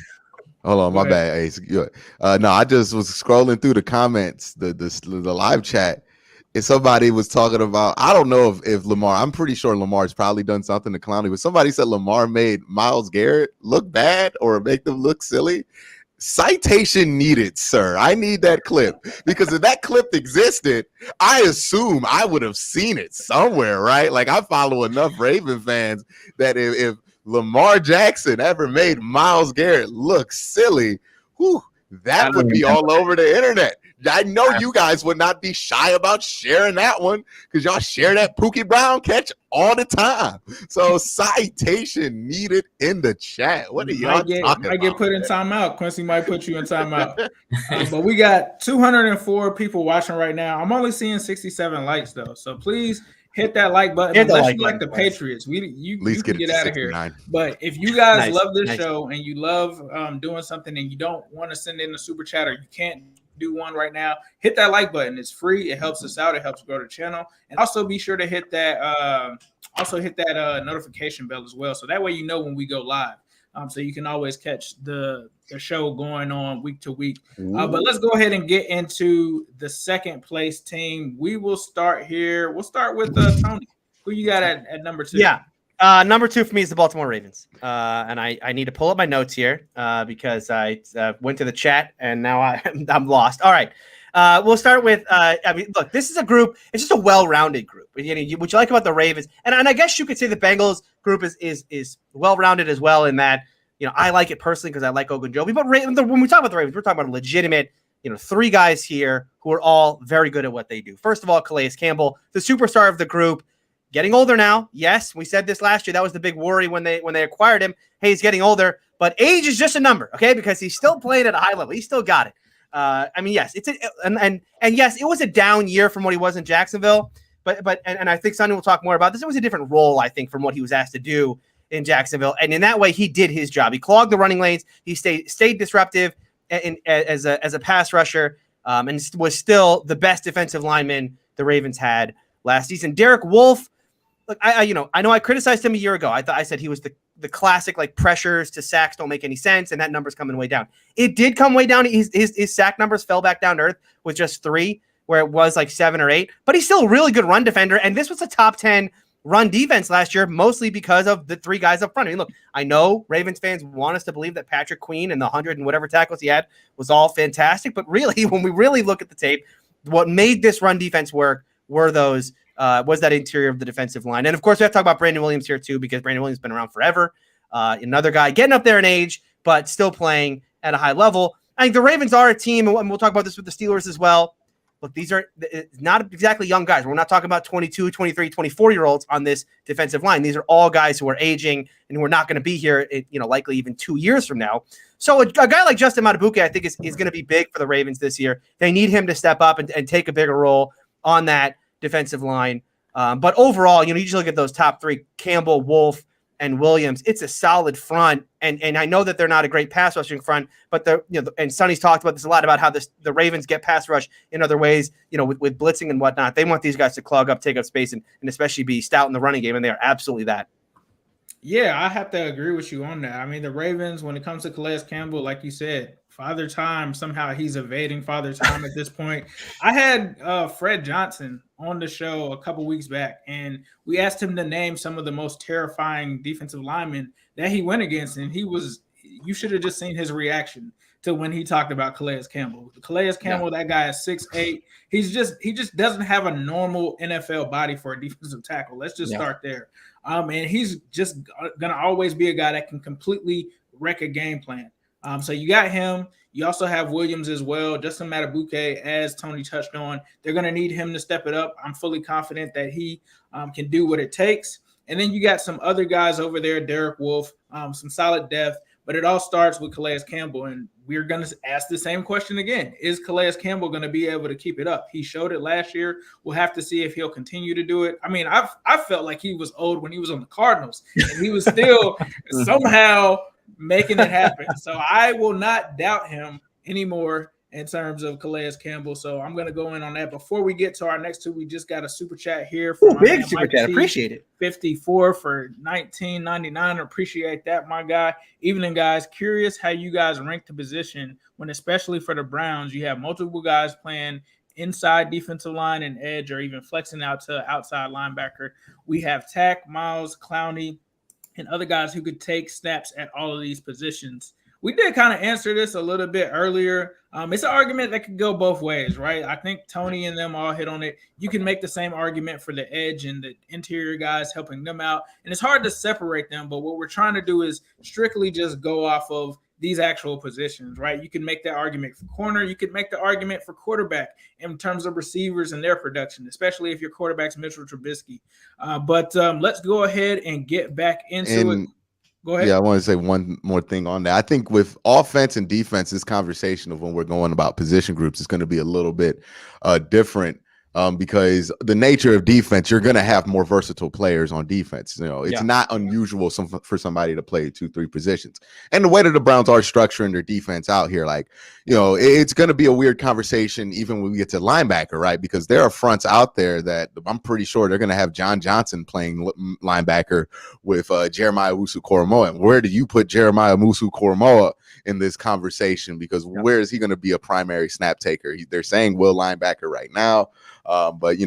Hold on, my bad. Ace. No, I just was scrolling through the comments, the live chat. And somebody was talking about, I don't know if Lamar, I'm pretty sure Lamar's probably done something to Clowney, but somebody said Lamar made Myles Garrett look bad or make them look silly. Citation needed, sir. I need that clip because if that clip existed, I assume I would have seen it somewhere, right? Like I follow enough Raven fans that if Lamar Jackson ever made Myles Garrett look silly, that would be all over the internet. I know you guys would not be shy about sharing that one because y'all share that Pookie Brown catch all the time. So citation needed in the chat. What are y'all talking about? Might get put in timeout. Quincy might put you in timeout. But we got 204 people watching right now. I'm only seeing 67 likes though. So please hit that like button. Unless you like the Patriots. You can get out of here. But if you guys love this show and you love doing something and you don't want to send in a super chat or you can't do one right now, hit that like button. It's free. It helps us out. It helps grow the channel. And also be sure to hit that notification bell as well. So that way you know when we go live. So you can always catch the show going on week to week. But let's go ahead and get into the second place team. We will start here. We'll start with Tony. Who you got at number 2? Yeah. Number 2 for me is the Baltimore Ravens. And I need to pull up my notes here because I went to the chat and now I'm lost. All right. We'll start with, look, this is a group. It's just a well-rounded group. What you like about the Ravens, and I guess you could say the Bengals group is well-rounded as well in that, I like it personally because I like Ogunjobi. But when we talk about the Ravens, we're talking about a legitimate, 3 guys here who are all very good at what they do. First of all, Calais Campbell, the superstar of the group. Getting older now. Yes, we said this last year. That was the big worry when they acquired him. Hey, he's getting older, but age is just a number, okay? Because he's still playing at a high level. He's still got it. Yes, yes, it was a down year from what he was in Jacksonville. But I think Sonny will talk more about this. It was a different role, I think, from what he was asked to do in Jacksonville. And in that way, he did his job. He clogged the running lanes. He stayed disruptive as a pass rusher. and was still the best defensive lineman the Ravens had last season. Derek Wolfe, look, I know I criticized him a year ago. I said he was the classic, like, pressures to sacks don't make any sense, and that number's coming way down. It did come way down. His sack numbers fell back down to earth with just 3, where it was like 7 or 8. But he's still a really good run defender, and this was a top 10 run defense last year, mostly because of the 3 guys up front. I mean, look, I know Ravens fans want us to believe that Patrick Queen and the 100 and whatever tackles he had was all fantastic, but really, when we really look at the tape, what made this run defense work were those was that interior of the defensive line. And of course, we have to talk about Brandon Williams here too, because Brandon Williams has been around forever. Another guy getting up there in age, but still playing at a high level. I think the Ravens are a team, and we'll talk about this with the Steelers as well. Look, these are not exactly young guys. We're not talking about 22, 23, 24-year-olds on this defensive line. These are all guys who are aging and who are not going to be here, likely even 2 years from now. So a guy like Justin Matabuke, I think, is going to be big for the Ravens this year. They need him to step up and take a bigger role on that defensive line. But overall, you just look at those top 3, Campbell, Wolfe, and Williams. It's a solid front, and I know that they're not a great pass rushing front, but and Sonny's talked about this a lot, about how the Ravens get pass rush in other ways, with blitzing and whatnot. They want these guys to clog up, take up space, and especially be stout in the running game, and they are absolutely that. Yeah, I have to agree with you on that. I mean, the Ravens, when it comes to Calais Campbell, like you said, Father Time, somehow he's evading Father Time at this point. I had Fred Johnson on the show a couple weeks back, and we asked him to name some of the most terrifying defensive linemen that he went against, and you should have just seen his reaction to when he talked about Calais Campbell. Calais Campbell, That guy is 6'8". He just doesn't have a normal NFL body for a defensive tackle. Let's just start there. And he's just going to always be a guy that can completely wreck a game plan. So you got him. You also have Williams as well. Justin Matabuke, as Tony touched on, they're going to need him to step it up. I'm fully confident that he can do what it takes. And then you got some other guys over there, Derek Wolfe, some solid depth. But it all starts with Calais Campbell, and we're going to ask the same question again. Is Calais Campbell going to be able to keep it up? He showed it last year. We'll have to see if he'll continue to do it. I mean, I felt like he was old when he was on the Cardinals, and he was still somehow making it happen. So I will not doubt him anymore in terms of Calais Campbell. So I'm going to go in on that. Before we get to our next 2, we just got a super chat here. From big super chat. Appreciate it. 54 for $19.99. Appreciate that, my guy. Evening, guys. Curious how you guys rank the position when, especially for the Browns, you have multiple guys playing inside defensive line and edge, or even flexing out to outside linebacker. We have Tack, Miles, Clowney, and other guys who could take snaps at all of these positions. We did kind of answer this a little bit earlier. It's an argument that could go both ways, right? I think Tony and them all hit on it. You can make the same argument for the edge and the interior guys, helping them out. And it's hard to separate them, but what we're trying to do is strictly just go off of these actual positions, right? You can make that argument for corner. You could make the argument for quarterback in terms of receivers and their production, especially if your quarterback's Mitchell Trubisky. But let's go ahead and get back into it. Go ahead. Yeah, I want to say one more thing on that. I think with offense and defense, this conversation of when we're going about position groups is going to be a little bit different because the nature of defense, you're going to have more versatile players on defense. It's not unusual for somebody to play 2-3 positions. And the way that the Browns are structuring their defense out here, it's going to be a weird conversation even when we get to linebacker, right? Because there are fronts out there that I'm pretty sure they're going to have John Johnson playing linebacker with Jeremiah Owusu-Koramoah. And where do you put Jeremiah Owusu-Koramoah in this conversation? Because where is he going to be a primary snap taker? They're saying will linebacker right now. But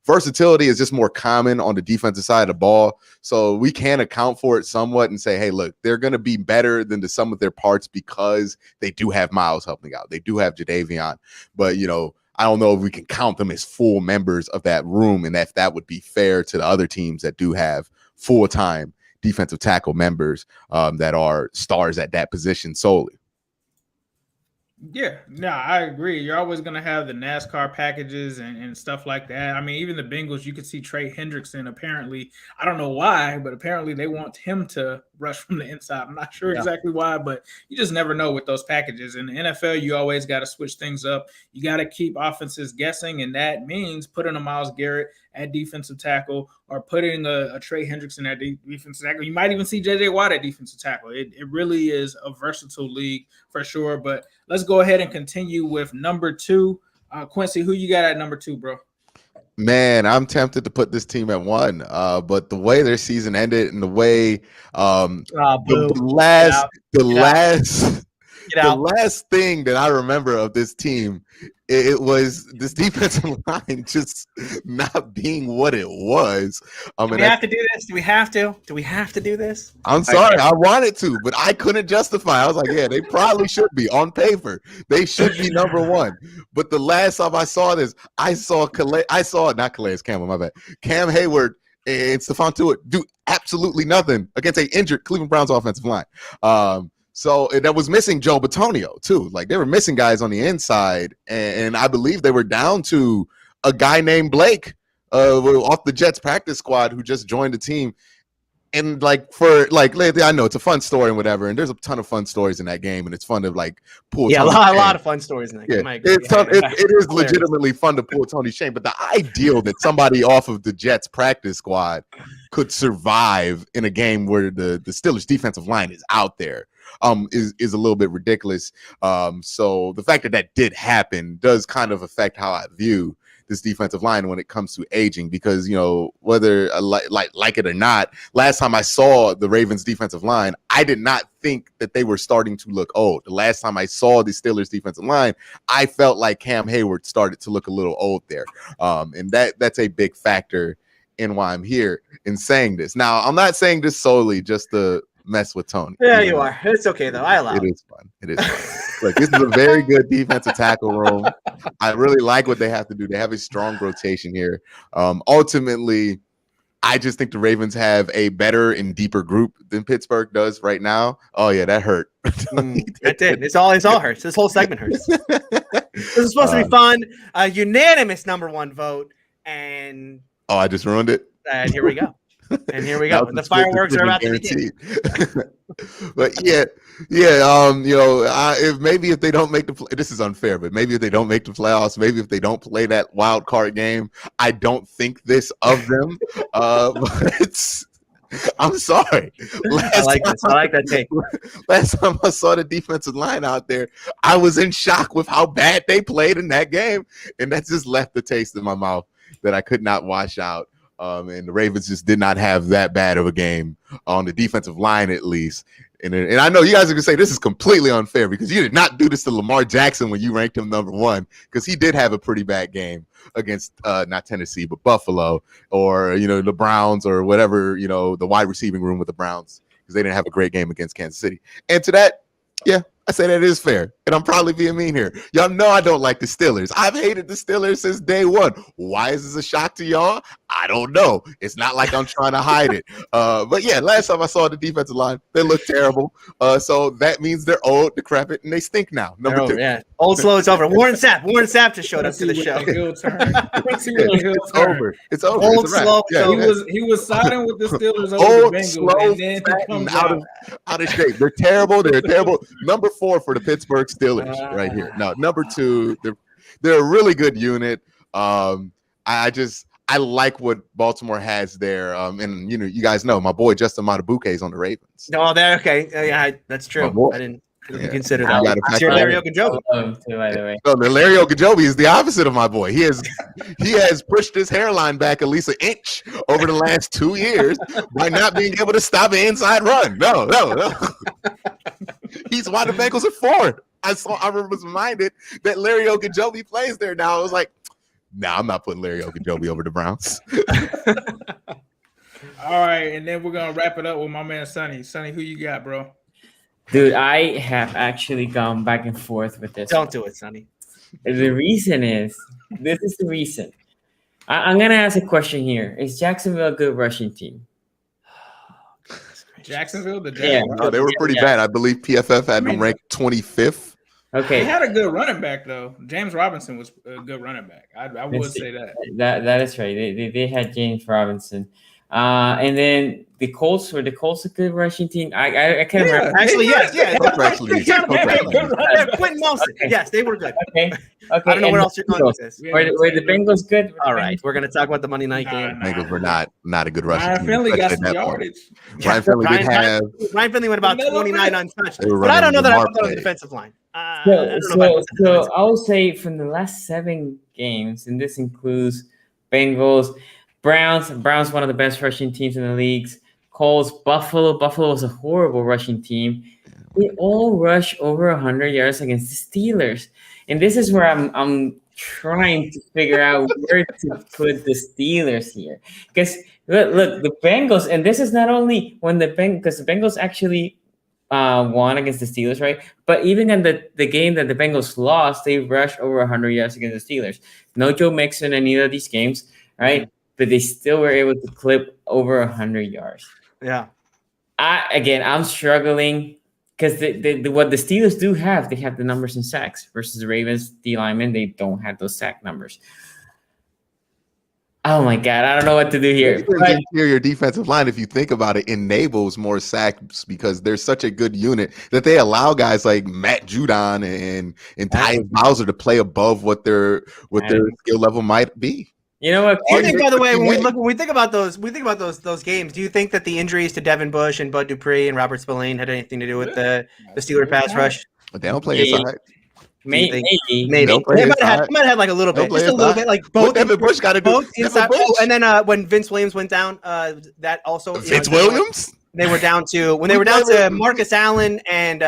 versatility is just more common on the defensive side of the ball. So we can account for it somewhat and say, hey, look, they're going to be better than the sum of their parts because they do have Miles helping out. They do have Jadeveon. But, I don't know if we can count them as full members of that room, and if that would be fair to the other teams that do have full-time defensive tackle members that are stars at that position solely. Yeah, no, I agree. You're always going to have the NASCAR packages and stuff like that. I mean, even the Bengals, you could see Trey Hendrickson. Apparently, I don't know why, but apparently they want him to rush from the inside. I'm not sure exactly why, but you just never know with those packages. In the NFL, you always got to switch things up. You got to keep offenses guessing, and that means putting a Myles Garrett at defensive tackle, or putting a Trey Hendrickson at defensive tackle. You might even see J.J. Watt at defensive tackle. It really is a versatile league for sure. But let's go ahead and continue with number 2. Quincy, who you got at number 2, bro? Man, I'm tempted to put this team at 1, but the way their season ended and the way the last thing that I remember of this team, it was this defensive line just not being what it was. Do we have to do this? Do we have to? Do we have to do this? I'm sorry, I wanted to, but I couldn't justify. I was like, yeah, they probably should be on paper. They should be number 1. But the last time I saw this, I saw not Calais Campbell, my bad, Cam Hayward and Stephon Tuitt do absolutely nothing against an injured Cleveland Browns offensive line. So that was missing Joe Bitonio too. Like they were missing guys on the inside, and I believe they were down to a guy named Blake off the Jets practice squad who just joined the team. And I know it's a fun story and whatever, and there's a ton of fun stories in that game, and it's fun to like pull. Yeah, a lot of fun stories in that game. It is legitimately fun to pull Tony Shane, but the ideal that somebody off of the Jets practice squad could survive in a game where the Steelers defensive line is out there is a little bit ridiculous. So the fact that did happen does kind of affect how I view this defensive line when it comes to aging, because whether like it or not, last time I saw the Ravens defensive line, I did not think that they were starting to look old. The last time I saw the Steelers defensive line, I felt like Cam Hayward started to look a little old there, and that's a big factor in why I'm here in saying this. Now, I'm not saying this solely just to mess with Tony. Yeah, you are. It's okay though. I allow it. It is fun. It is fun. Look, this is a very good defensive tackle room. I really like what they have to do. They have a strong rotation here. Ultimately, I just think the Ravens have a better and deeper group than Pittsburgh does right now. Oh yeah, that hurt. That did. It's all hurts. This whole segment hurts. This is supposed to be fun. A unanimous number 1 vote, and I just ruined it. And here we go. And here we go. The fireworks are about to begin. But if they don't make this is unfair, but maybe if they don't make the playoffs, maybe if they don't play that wild card game, I don't think this of them. But I'm sorry. I like that take. Last time I saw the defensive line out there, I was in shock with how bad they played in that game, and that just left the taste in my mouth that I could not wash out. And the Ravens just did not have that bad of a game on the defensive line, at least. And I know you guys are going to say this is completely unfair because you did not do this to Lamar Jackson when you ranked him number 1, because he did have a pretty bad game against not Tennessee, but Buffalo, or, the Browns, or whatever, the wide receiving room with the Browns, because they didn't have a great game against Kansas City. And to that, yeah, I say that is fair, and I'm probably being mean here. Y'all know I don't like the Steelers. I've hated the Steelers since day 1. Why is this a shock to y'all? I don't know. It's not like I'm trying to hide it. But yeah, last time I saw the defensive line, they look terrible. So that means they're old, decrepit, and they stink now. Number 2. Yeah. Old slow is over. Warren Sapp just showed up to the show. It's over. It's over. Old slow. Yeah. He was siding with the Steelers over the Bengals, slow, and then he comes out of shape. They're terrible. They're terrible. Number 4 for the Pittsburgh Steelers right here. Now, number 2, they're a really good unit. I like what Baltimore has there. And you guys know my boy Justin Matabuke is on the Ravens. No, they're okay. Yeah, that's true. I didn't consider that. Larry Ogunjobi. By the way. No, Larry Ogunjobi is the opposite of my boy. He has pushed his hairline back at least an inch over the last 2 years by not being able to stop an inside run. No. He's why the Bengals are 4. I was reminded that Larry Ogunjobi plays there now. I was like, nah, I'm not putting Larry Ogunjobi over the Browns. All right, and then we're gonna wrap it up with my man Sonny. Sonny, who you got, bro? Dude, I have actually gone back and forth with this. Don't do it, Sonny. The reason is, this is the reason. I'm gonna ask a question here. Is Jacksonville a good rushing team? Jacksonville, the Yeah. Jaguars. No, they were pretty bad. I believe PFF had them ranked 25th. Okay. They had a good running back though. James Robinson was a good running back. I would say that. That is right. They had James Robinson. And then the Colts a good rushing team. I can't remember. Actually, yes. Quentin Nelson. Okay. Yes, they were good. Okay. I don't know where else you're going with this. Were the Bengals good? All right, we're going to talk about the Monday night game. Bengals were not a good rushing Ryan team. Finley got especially some at that point. yardage. Ryan Finley did have. Ryan Finley went about Another 29 bit. untouched. They were But I don't running know that I Lamar put that on the play. defensive line. I don't know about the So defensive I will say from the last 7 games, and this includes Bengals, Browns, one of the best rushing teams in the leagues. Colts, Buffalo was a horrible rushing team. They all rush over 100 yards against the Steelers, and this is where I'm trying to figure out where to put the Steelers here. Because look, the Bengals, and this is not only when because the Bengals actually won against the Steelers, right? But even in the game that the Bengals lost, they rushed over 100 yards against the Steelers. No Joe Mixon in either of these games, right? But they still were able to clip over 100 yards. Yeah. I'm struggling because what the Steelers do have, they have the numbers in sacks versus the Ravens D linemen. They don't have those sack numbers. Oh my God, I don't know what to do here. The interior defensive line, if you think about it, enables more sacks because they're such a good unit that they allow guys like Matt Judon and Tyus Bowser to play above what their skill level might be. You know what? Do you think, by the way, when we think about those games, do you think that the injuries to Devin Bush and Bud Dupree and Robert Spillane had anything to do with the Steeler pass rush? They don't play inside. Maybe. They might have had like a little bit, just a little bit, like both. Devin Bush got to do both inside. Oh, and then when Vince Williams went down, that also Vince Williams. They were down to Marcus Allen and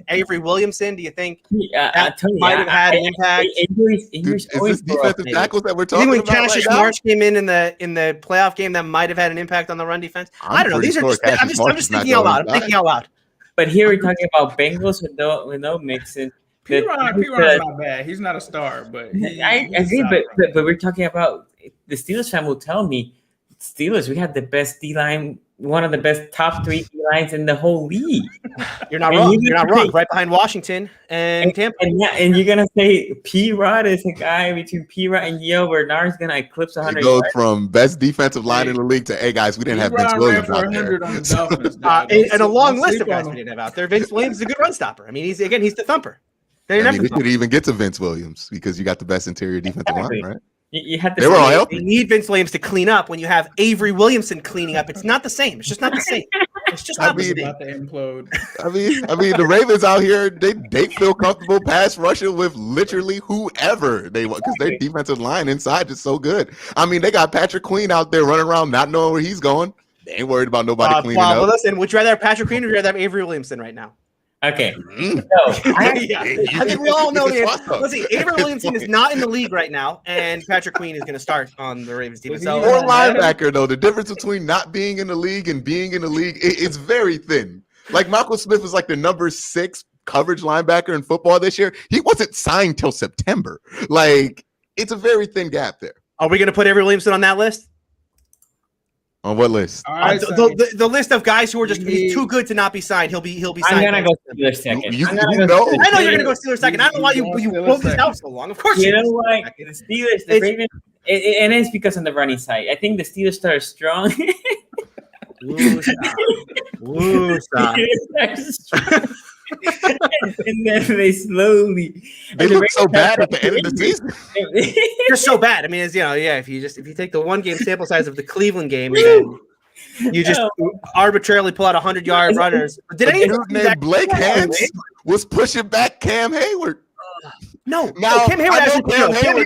Avery Williamson. Do you think that might have had an impact? Injuries Is this defensive tackles that we're talking when about? Cassius Marsh came in the playoff game, that might have had an impact on the run defense. I don't know. These are I'm just thinking out loud. I'm thinking out loud. But here we're talking about Bengals with no Mixon. P-Ron's not bad. He's not a star, but I agree. But we're talking about the Steelers fan will tell me Steelers. We had the best D line, one of the best top 3 D lines in the whole league. You're not wrong. You're not wrong. Right behind Washington and Tampa. And you're gonna say P-Rod is a guy between P-Rod and Gio Bernard's gonna eclipse 100. It goes from best defensive line in the league to, hey guys, we didn't have Vince Williams out there. And a long list of guys we didn't have out there. Vince Williams is a good run stopper. I mean, he's the thumper. They didn't even get to Vince Williams because you got the best interior defensive line, right? You had they were all healthy. You need Vince Williams to clean up when you have Avery Williamson cleaning up. It's not the same. It's just not the same. It's just not the same. About to implode. I mean, the Ravens out here, they feel comfortable pass rushing with literally whoever they want because their defensive line inside is so good. I mean, they got Patrick Queen out there running around not knowing where he's going. They ain't worried about nobody cleaning up. Well, listen, would you rather have Patrick Queen or would you rather have Avery Williamson right now? Okay. I think we all know the answer. Let's see. Avery Williamson is not in the league right now, and Patrick Queen is going to start on the Ravens team. So, or linebacker, though. The difference between not being in the league and being in the league, it's very thin. Like Michael Smith was like the number 6 coverage linebacker in football this year. He wasn't signed till September. Like, it's a very thin gap there. Are we going to put Avery Williamson on that list? On what list? Right, the list of guys who are just too good to not be signed. He'll be signed. I'm gonna go Steelers second. You know. I know you're gonna go Steelers second. I don't know why you wrote this out so long. Of course, you know what? The Steelers, the Ravens, and it's because on the running side. I think the Steelers started strong. And then they slowly. They look so bad at the end of the season. They're so bad. I mean, it's, if you take the 1 game sample size of the Cleveland game, then you just arbitrarily pull out 100-yard runners. Did any dude named Blake Hance was pushing back Cam Hayward? No, Cam Hayward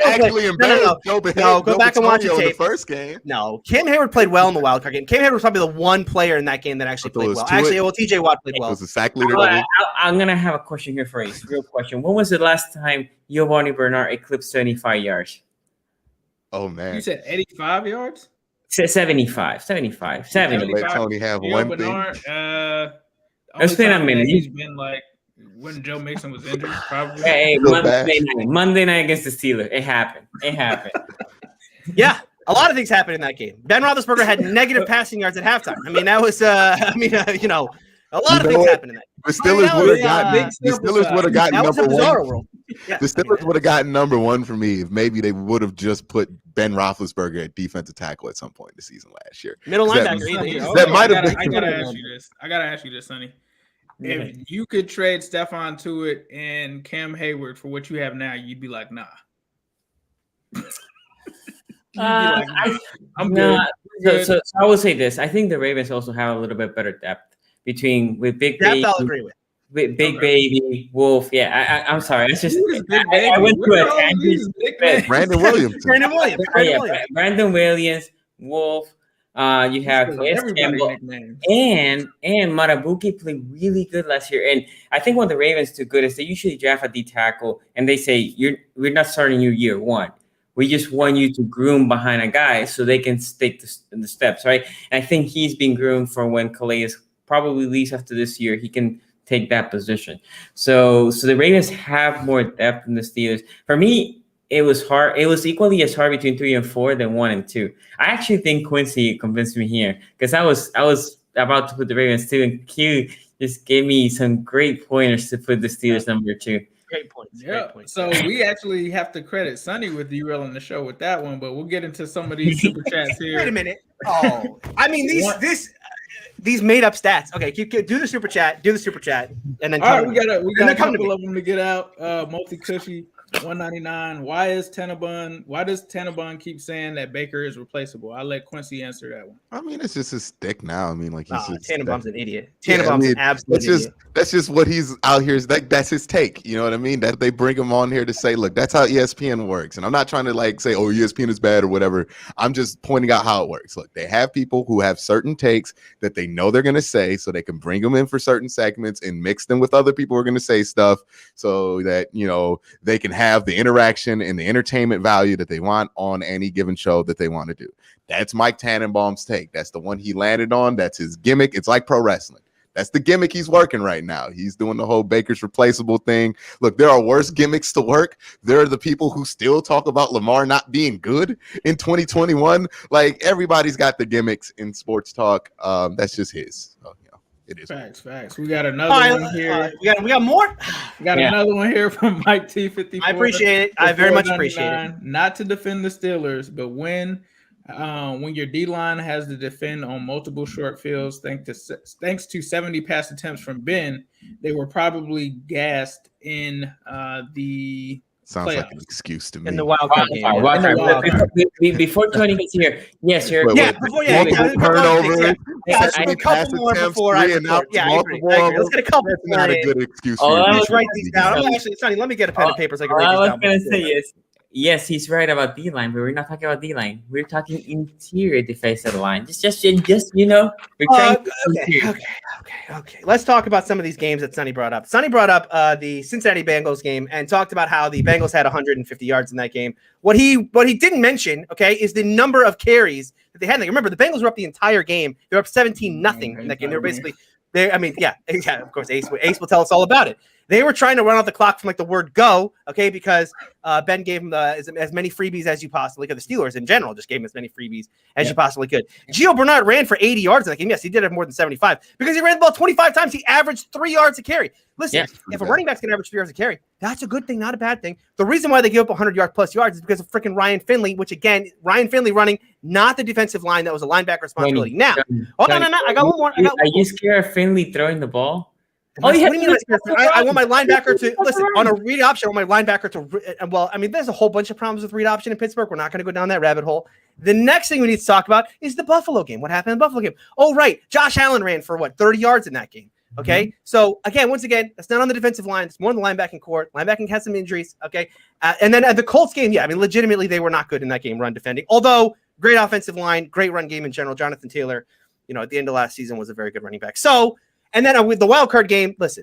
actually embarrassed Joe Behavior. No, go back and watch the tape. The first game. No, Cam Hayward played well in the wild card game. Cam Hayward was probably the one player in that game that actually played well. TJ Watt played well. Was the sack leader. I'm gonna have a question here for you. Real question. When was the last time Giovanni Bernard eclipsed 75 yards? Oh man, you said 85 yards. 75. Let Tony have one Bernard, thing. Let's play a minute. He's been like when Joe Mixon was injured, probably. Hey, Monday night against the Steelers. It happened. Yeah, a lot of things happened in that game. Ben Roethlisberger had negative passing yards at halftime. I mean, that was, a lot of things happened in that. The Steelers would have gotten number 1. Yeah, The Steelers would have gotten number 1 for me if maybe they would have just put Ben Roethlisberger at defensive tackle at some point in the season last year. Middle That- linebacker. that might have been. I gotta ask you this, Sonny. If you could trade Stephon Tuitt and Cam Hayward for what you have now, you'd be like, nah. I'm good. So I will say this. I think the Ravens also have a little bit better depth with Big Baby. I'll agree with. Big Baby, Wolf. Yeah, I'm sorry. It's just I went through a tangent. Brandon Williams. Brandon Williams, Wolf. You have Campbell and Marabuki played really good last year. And I think what the Ravens do good is they usually draft a D tackle and they say we're not starting you year one. We just want you to groom behind a guy so they can take the steps, right? And I think he's been groomed for when Calais probably leaves after this year. He can take that position. So the Ravens have more depth than the Steelers. For me, it was hard. It was equally as hard between 3 and 4 than 1 and 2. I actually think Quincy convinced me here because I was about to put the Ravens 2, and Q just gave me some great pointers to put the Steelers number 2. Great points. Yeah. Great points. So we actually have to credit Sonny with derailing the show with that one, but we'll get into some of these super chats here. Wait a minute. Oh, I mean these made up stats. Okay, do the super chat. Do the super chat, and then all right, we got a couple of them to get out. Multi Cushy 199. Why does Tannenbaum keep saying that Baker is replaceable? I'll let Quincy answer that one. I mean, it's just his stick now. I mean, like Tannenbaum's an idiot. Tannenbaum's an absolute idiot. That's just what he's out here. That's his take. You know what I mean? That they bring him on here to say, look, that's how ESPN works. And I'm not trying to like say, oh, ESPN is bad or whatever. I'm just pointing out how it works. Look, they have people who have certain takes that they know they're going to say, so they can bring them in for certain segments and mix them with other people who are going to say stuff so that, you know, they can have the interaction and the entertainment value that they want on any given show that they want to do. That's Mike Tannenbaum's take. That's the one he landed on. That's his gimmick. It's like pro wrestling. That's the gimmick he's working right now. He's doing the whole Baker's replaceable thing. Look, there are worse gimmicks to work. There are the people who still talk about Lamar not being good in 2021. Like, everybody's got the gimmicks in sports talk. That's just his. So, you know, it is. Facts. We got another one here. We got more? We got another one here from Mike T54. I appreciate it. I very much appreciate it. Not to defend the Steelers, but when your D-line has to defend on multiple short fields, thanks to 70 pass attempts from Ben, they were probably gassed in the Sounds playoffs. like an excuse to me. In the wild card game. Before Tony gets here, yes, you're. Multiple turnovers. A couple more before I report. I agree. Let's get a couple. That's not a good excuse. Let's write these down. Sonny, let me get a pen and paper so I can write these down. I was going to say is, yes, he's right about D-line, but we're not talking about D-line. We're talking interior defensive line. Just you know, we're trying. Okay. Let's talk about some of these games that Sonny brought up. Sonny brought up the Cincinnati Bengals game and talked about how the Bengals had 150 yards in that game. What he didn't mention, is the number of carries that they had. Like, remember, the Bengals were up the entire game. They were up 17-0 in that game. They were basically of course, Ace will tell us all about it. They were trying to run out the clock from like the word go, because Ben gave them as many freebies as you possibly could. The Steelers in general just gave him as many freebies as you possibly could. Gio Bernard ran for 80 yards in that game. Yes, he did have more than 75 because he ran the ball 25 times. He averaged 3 yards a carry. Listen, if a running back's going to average 3 yards a carry, that's a good thing, not a bad thing. The reason why they give up 100 plus yards is because of freaking Ryan Finley, which again, Ryan Finley running, not the defensive line. That was a linebacker responsibility. Now, hold on. I got one more. Are you scared of Finley throwing the ball? What do you mean? I want my linebacker to listen on a read option. I want my linebacker to. There's a whole bunch of problems with read option in Pittsburgh. We're not going to go down that rabbit hole. The next thing we need to talk about is the Buffalo game. What happened in the Buffalo game? Oh, right. Josh Allen ran for 30 yards in that game. Okay. Mm-hmm. So once again, that's not on the defensive line. It's more on the linebacking court. Linebacking has some injuries. Okay. And then at the Colts game, legitimately, they were not good in that game run defending. Although great offensive line, great run game in general. Jonathan Taylor, at the end of last season was a very good running back. So. And then with the wild card game, listen,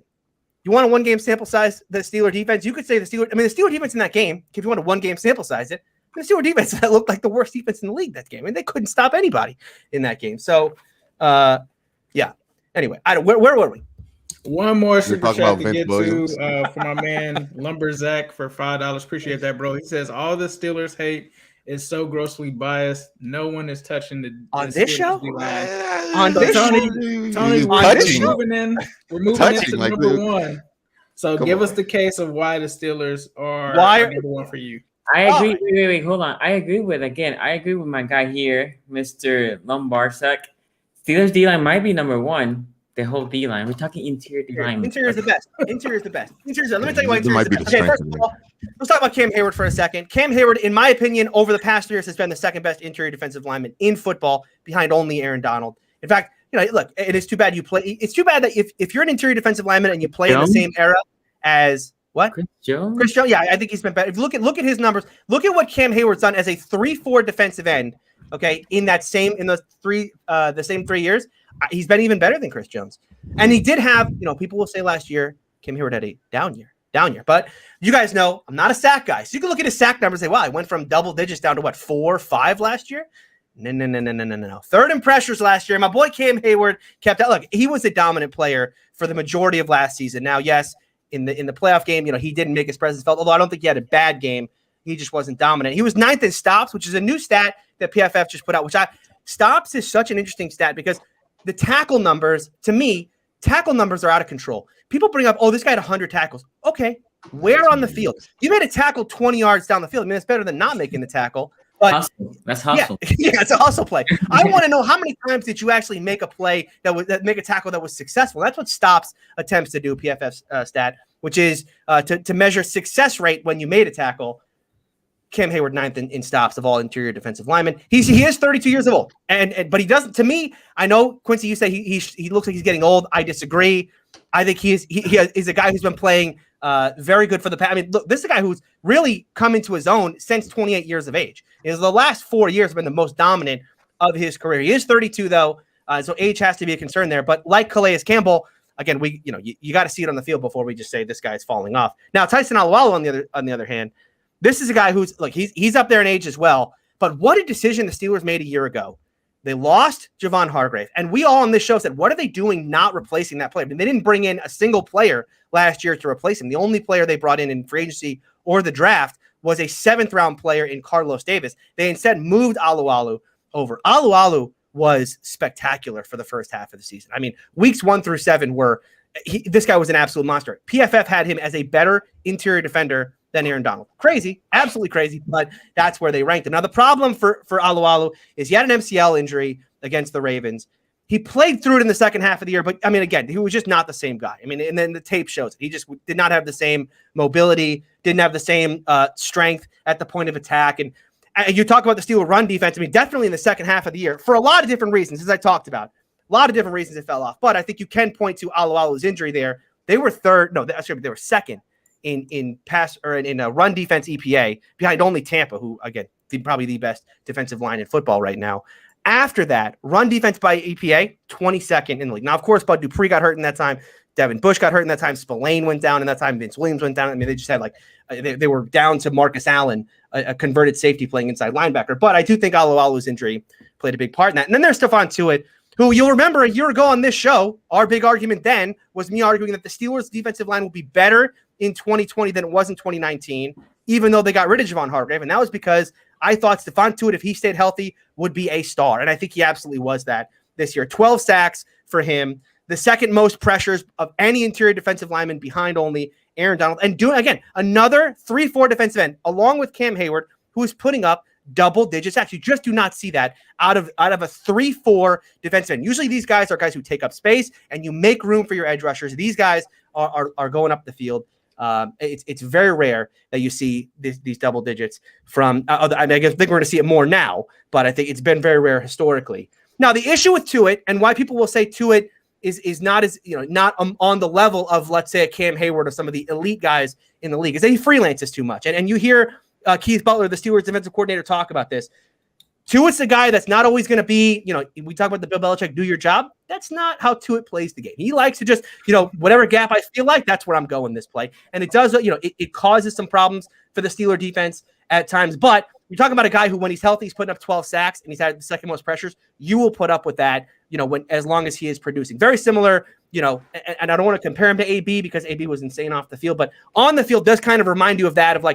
you want a one-game sample size, the Steeler defense? You could say the Steeler defense in that game, if you want a one-game sample size it, the Steeler defense that looked like the worst defense in the league that game. And they couldn't stop anybody in that game. So, Anyway, where were we? One more super chat to get to from my man Lumberzak for $5. Appreciate that, bro. He says, all the Steelers hate is so grossly biased. No one is touching on this show. On this Tony's we're moving into number one. So give us the case of why the Steelers are number one for you. I agree. Wait, hold on. I agree with my guy here, Mr. Lombarsak. Steelers D-line might be number one. The whole D-line. We're talking interior D-line. Interior is the best. Interior is the best. Let me tell you why It interior might is be the the best. Okay, strength first of of it. all, let's talk about Cam Hayward for a second. Cam Hayward, in my opinion, over the past 2 years, has been the second best interior defensive lineman in football, behind only Aaron Donald. In fact, look, it is too bad you play. It's too bad that if you're an interior defensive lineman and you play in the same era as what? Chris Jones? Chris Jones, yeah, I think he's been better. If you look at his numbers, look at what Cam Hayward's done as a 3-4 defensive end. Okay, in the same 3 years, he's been even better than Chris Jones. And he did have, people will say last year Cam Hayward had a down year. But you guys know I'm not a sack guy, so you can look at his sack numbers and say, wow, I went from double digits down to what, 4, 5 last year. No. Third in pressures last year. My boy Cam Hayward kept that. Look, he was a dominant player for the majority of last season. Now, yes, in the playoff game, he didn't make his presence felt, although I don't think he had a bad game. He just wasn't dominant. He was 9th in stops, which is a new stat that PFF just put out, stops is such an interesting stat because the tackle numbers, to me, tackle numbers are out of control. People bring up, this guy had 100 tackles. Okay, where on the field? You made a tackle 20 yards down the field. I mean, it's better than not making the tackle. But that's hustle. Yeah, it's a hustle play. I want to know how many times did you actually make a play that make a tackle that was successful? That's what stops attempts to do, PFF's stat, which is to measure success rate when you made a tackle. Cam Hayward 9th in stops of all interior defensive linemen. He is 32 years old, but he doesn't. To me, I know Quincy, you say he looks like he's getting old. I disagree. I think he's a guy who's been playing very good for the past. I mean, look, this is a guy who's really come into his own since 28 years of age. The last 4 years have been the most dominant of his career. He is 32 though, so age has to be a concern there. But like Calais Campbell, again, you got to see it on the field before we just say this guy's falling off. Now Tyson Alualu on the other hand. This is a guy who's he's up there in age as well. But what a decision the Steelers made a year ago. They lost Javon Hargrave. And we all on this show said, what are they doing not replacing that player? I mean, they didn't bring in a single player last year to replace him. The only player they brought in free agency or the draft was a 7th-round player in Carlos Davis. They instead moved Alualu over. Alualu was spectacular for the first half of the season. I mean, weeks 1 through 7 this guy was an absolute monster. PFF had him as a better interior defender than Aaron Donald. Crazy, absolutely crazy, but that's where they ranked him. Now, the problem for Alualu is he had an MCL injury against the Ravens. He played through it in the second half of the year, but I mean, again, he was just not the same guy. I mean, and then the tape shows it. He just did not have the same mobility, didn't have the same strength at the point of attack. And you talk about the Steelers run defense. I mean, definitely in the second half of the year, for a lot of different reasons, as I talked about, a lot of different reasons it fell off. But I think you can point to Alualu's injury there. They were they were second in pass or in a run defense EPA behind only Tampa, who again probably the best defensive line in football right now. After that, run defense by EPA 22nd in the league. Now, of course, Bud Dupree got hurt in that time. Devin Bush got hurt in that time. Spillane went down in that time. Vince Williams went down. I mean, they just had they were down to Marcus Allen, a converted safety playing inside linebacker. But I do think Alualu's injury played a big part in that. And then there's Stephon Tuitt, who you'll remember a year ago on this show, our big argument then was me arguing that the Steelers' defensive line will be better in 2020 than it was in 2019, even though they got rid of Javon Hargrave. And that was because I thought Stephon Tuitt, if he stayed healthy, would be a star. And I think he absolutely was that this year. 12 sacks for him, the second most pressures of any interior defensive lineman behind only Aaron Donald. And doing, again, another 3-4 defensive end, along with Cam Hayward, who is putting up double digit sacks. You just do not see that out of a 3-4 defensive end. Usually these guys are guys who take up space and you make room for your edge rushers. These guys are going up the field. It's very rare that you see these double digits from I think we're going to see it more now, but I think it's been very rare historically. Now, the issue with Tuitt and why people will say Tuitt is not as, not on the level of, let's say, a Cam Hayward or some of the elite guys in the league, is that he freelances too much. And you hear Keith Butler, the Steelers defensive coordinator, talk about this. Tuitt's a guy that's not always going to be, we talk about the Bill Belichick, do your job. That's not how Tuitt plays the game. He likes to just, whatever gap I feel like, that's where I'm going this play. And it does, it causes some problems for the Steeler defense at times. But you're talking about a guy who, when he's healthy, he's putting up 12 sacks and he's had the second most pressures. You will put up with that, as long as he is producing. Very similar, and I don't want to compare him to AB because AB was insane off the field, but on the field does kind of remind you of that, of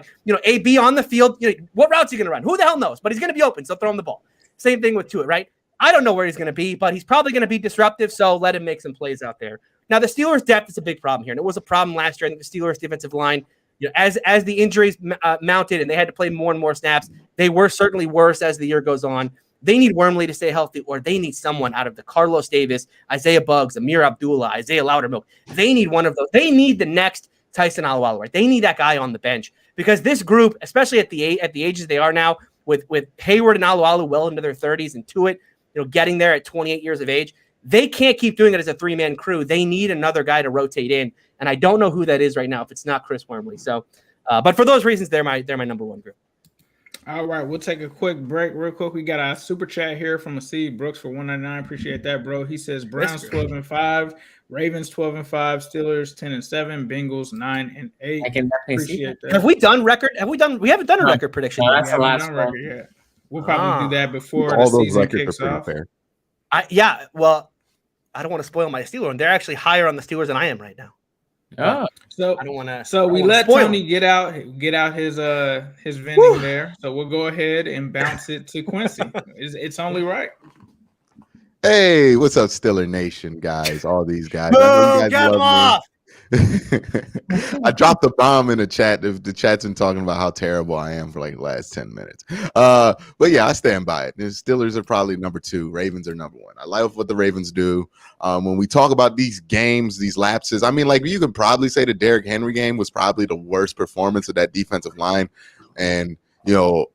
AB on the field, what routes he going to run? Who the hell knows? But he's going to be open, so throw him the ball. Same thing with Tuitt, right? I don't know where he's going to be, but he's probably going to be disruptive, so let him make some plays out there. Now, the Steelers' depth is a big problem here, and it was a problem last year. I think the Steelers' defensive line, as the injuries mounted and they had to play more and more snaps, they were certainly worse as the year goes on. They need Wormley to stay healthy, or they need someone out of the Carlos Davis, Isaiah Buggs, Amir Abdullah, Isaiah Loudermilk. They need one of those. They need the next Tyson Alualu, right? They need that guy on the bench, because this group, especially at the ages they are now, with Hayward and Alualu well into their 30s and Tuitt, getting there at 28 years of age, they can't keep doing it as a three-man crew. They need another guy to rotate in, and I don't know who that is right now if it's not Chris Wormley. So, but for those reasons, they're my number one group. All right, we'll take a quick break real quick. We got a super chat here from Steve Brooks for $1.99. Appreciate that, bro. He says Browns 12-5, Ravens 12-5, Steelers 10-7, Bengals 9-8. I can definitely see that. Have we done record? We haven't done a record prediction. No, that's the last one. Record yet. We'll probably do that before all the those season records kicks are pretty off. fair. Well, I don't want to spoil my Steelers. They're actually higher on the Steelers than I am right now. Oh, So I don't want to. So we let Tony get out his vending there. So we'll go ahead and bounce it to Quincy. It's only right. Hey, what's up, Steeler Nation, guys? All these guys. Boom, get them off. I dropped the bomb in the chat. The chat's been talking about how terrible I am for like the last 10 minutes. But yeah, I stand by it. The Steelers are probably number 2. Ravens are number 1. I like what the Ravens do. When we talk about these games, these lapses, I mean, like, you could probably say the Derrick Henry game was probably the worst performance of that defensive line. And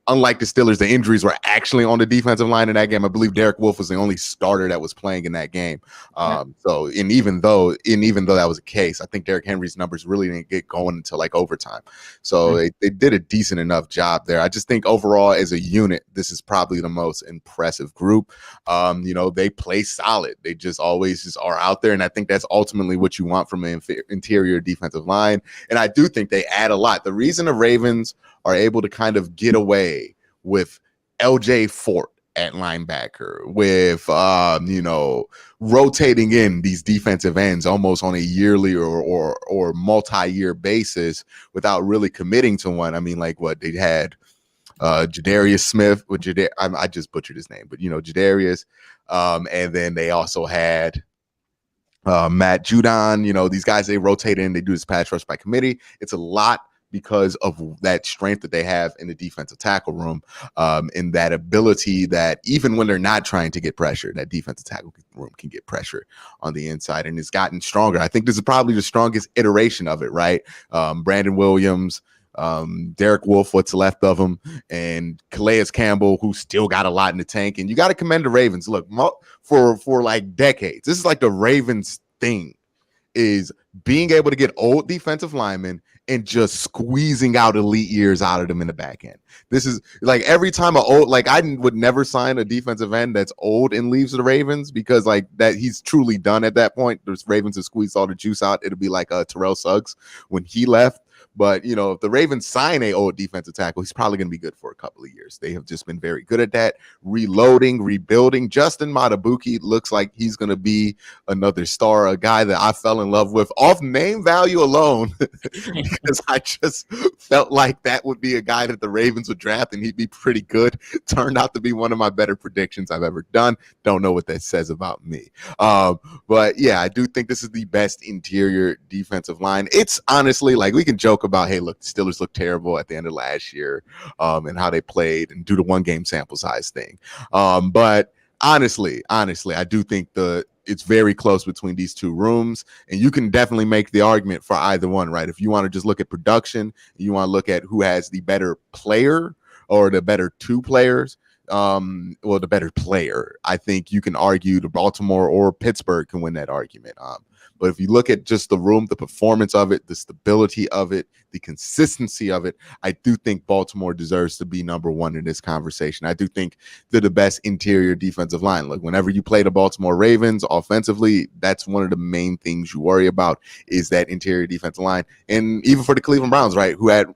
unlike the Steelers, the injuries were actually on the defensive line in that game. I believe Derek Wolfe was the only starter that was playing in that game. So, even though that was the case, I think Derrick Henry's numbers really didn't get going until like overtime. So they did a decent enough job there. I just think overall as a unit, this is probably the most impressive group. They play solid. They just always just are out there. And I think that's ultimately what you want from an interior defensive line. And I do think they add a lot. The reason the Ravens are able to kind of get away with LJ Fort at linebacker, with rotating in these defensive ends almost on a yearly or multi-year basis without really committing to one. I mean, like what they had Jadarius Smith with I just butchered his name, but Jadarius, and then they also had Matt Judon. These guys, they rotate in, they do this pass rush by committee. It's a lot because of that strength that they have in the defensive tackle room, and that ability that even when they're not trying to get pressure, that defensive tackle room can get pressure on the inside, and it's gotten stronger. I think this is probably the strongest iteration of it, right? Brandon Williams, Derek Wolfe, what's left of him, and Calais Campbell, who still got a lot in the tank. And you got to commend the Ravens. Look, for like decades, this is like the Ravens thing, is being able to get old defensive linemen and just squeezing out elite years out of them in the back end. This is like every time I would never sign a defensive end that's old and leaves the Ravens, because like that he's truly done at that point. The Ravens have squeezed all the juice out. It'll be like Terrell Suggs when he left. But, if the Ravens sign a old defensive tackle, he's probably going to be good for a couple of years. They have just been very good at that. Reloading, rebuilding. Justin Matabuki looks like he's going to be another star, a guy that I fell in love with off name value alone, because I just felt like that would be a guy that the Ravens would draft and he'd be pretty good. Turned out to be one of my better predictions I've ever done. Don't know what that says about me. But yeah, I do think this is the best interior defensive line. It's honestly, like, we can joke about, hey, look, the Steelers looked terrible at the end of last year, and how they played and do the 1-game sample size thing. But honestly, I do think it's very close between these two rooms, and you can definitely make the argument for either one, right? If you want to just look at production, you want to look at who has the better player or the better two players, the better player, I think you can argue the Baltimore or Pittsburgh can win that argument. But if you look at just the room, the performance of it, the stability of it, the consistency of it, I do think Baltimore deserves to be number 1 in this conversation. I do think they're the best interior defensive line. Look, whenever you play the Baltimore Ravens offensively, that's one of the main things you worry about, is that interior defensive line. And even for the Cleveland Browns, right, who had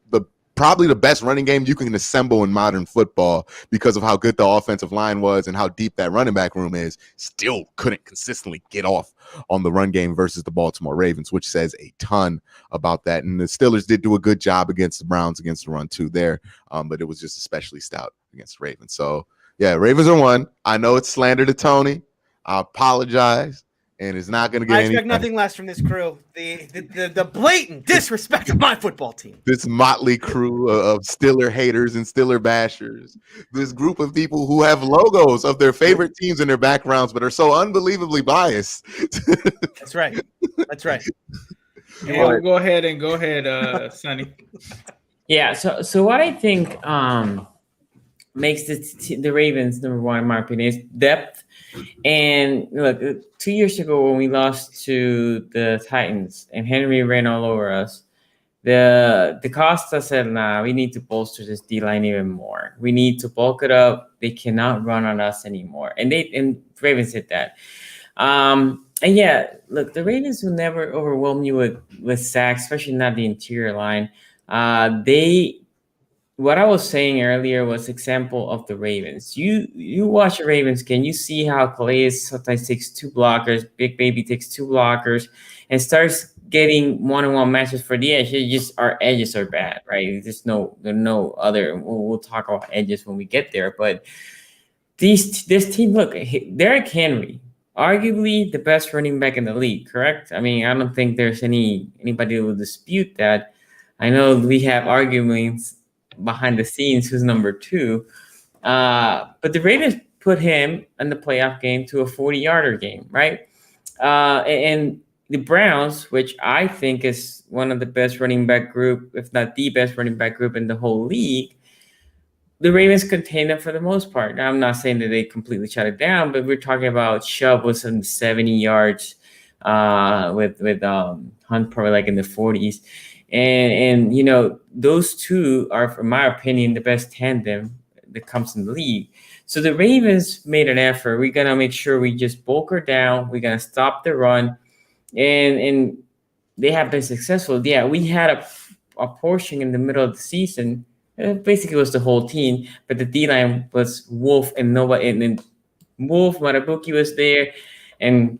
probably the best running game you can assemble in modern football because of how good the offensive line was and how deep that running back room is, still couldn't consistently get off on the run game versus the Baltimore Ravens, which says a ton about that. And the Steelers did do a good job against the Browns against the run too there, but it was just especially stout against the Ravens. So yeah, Ravens are 1. I know it's slander to Tony. I apologize. and it's not going to get I any expect better. nothing less from this crew. The blatant disrespect of my football team. This motley crew of Steeler haters and Steeler bashers. This group of people who have logos of their favorite teams in their backgrounds, but are so unbelievably biased. That's right. That's right. Yeah, we'll go ahead, Sonny. Yeah. So what I think makes the Ravens number one in my opinion is depth. And look, 2 years ago when we lost to the Titans and Henry ran all over us, the Costa said, "Nah, we need to bolster this D line even more. We need to bulk it up. They cannot run on us anymore." And Ravens did that. And yeah, look, the Ravens will never overwhelm you with sacks, especially not the interior line. What I was saying earlier was example of the Ravens. You watch the Ravens game, you see how Calais sometimes takes 2 blockers, Big Baby takes 2 blockers, and starts getting one-on-one matches for the edge. Our edges are bad, right? There's no other. We'll talk about edges when we get there, but this team, look, Derrick Henry, arguably the best running back in the league, correct? I mean, I don't think there's anybody who will dispute that. I know we have arguments behind the scenes who's number 2, but the Ravens put him in the playoff game to a 40-yarder game, right? And the Browns, which I think is one of the best running back group, if not the best running back group in the whole league, the Ravens contained them for the most part. Now, I'm not saying that they completely shut it down, but we're talking about Chubb was some 70 yards with Hunt probably like in the 40s. And you know, those two are, in my opinion, the best tandem that comes in the league. So the Ravens made an effort. We're going to make sure we just bulk her down. We're going to stop the run. And they have been successful. Yeah, we had a portion in the middle of the season. It basically was the whole team, but the D-line was Wolf and nobody. And then Wolf, Marabuki was there, and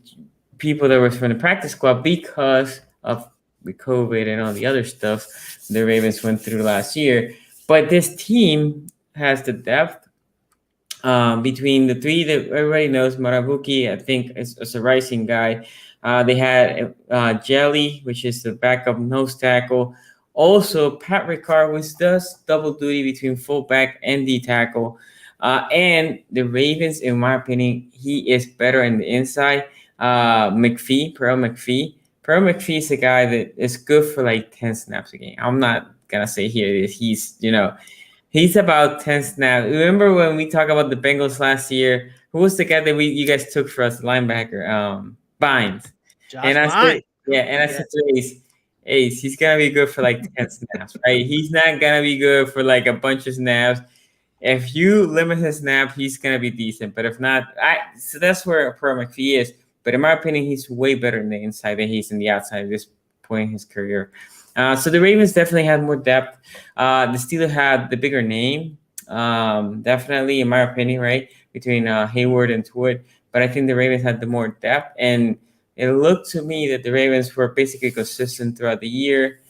people that were from the practice squad because of the COVID and all the other stuff the Ravens went through last year. But this team has the depth between the 3 that everybody knows. Marabuki, I think, is a rising guy. They had Jelly, which is the backup nose tackle. Also, Pat Ricard, which does double duty between fullback and D tackle. And the Ravens, in my opinion, he is better in the inside. Pearl McPhee. Pearl McPhee is a guy that is good for like 10 snaps a game. I'm not going to say here that he's about 10 snaps. Remember when we talked about the Bengals last year? Who was the guy that you guys took for us, linebacker? Bynes. Josh Bynes. I said to Ace, he's going to be good for like 10 snaps, right? He's not going to be good for like a bunch of snaps. If you limit his snap, he's going to be decent. But if not, so that's where Pearl McPhee is. But in my opinion, he's way better in the inside than he's in the outside at this point in his career. So the Ravens definitely had more depth. The Steelers had the bigger name, definitely, in my opinion, right, between Hayward and Tuitt. But I think the Ravens had the more depth. And it looked to me that the Ravens were basically consistent throughout the year.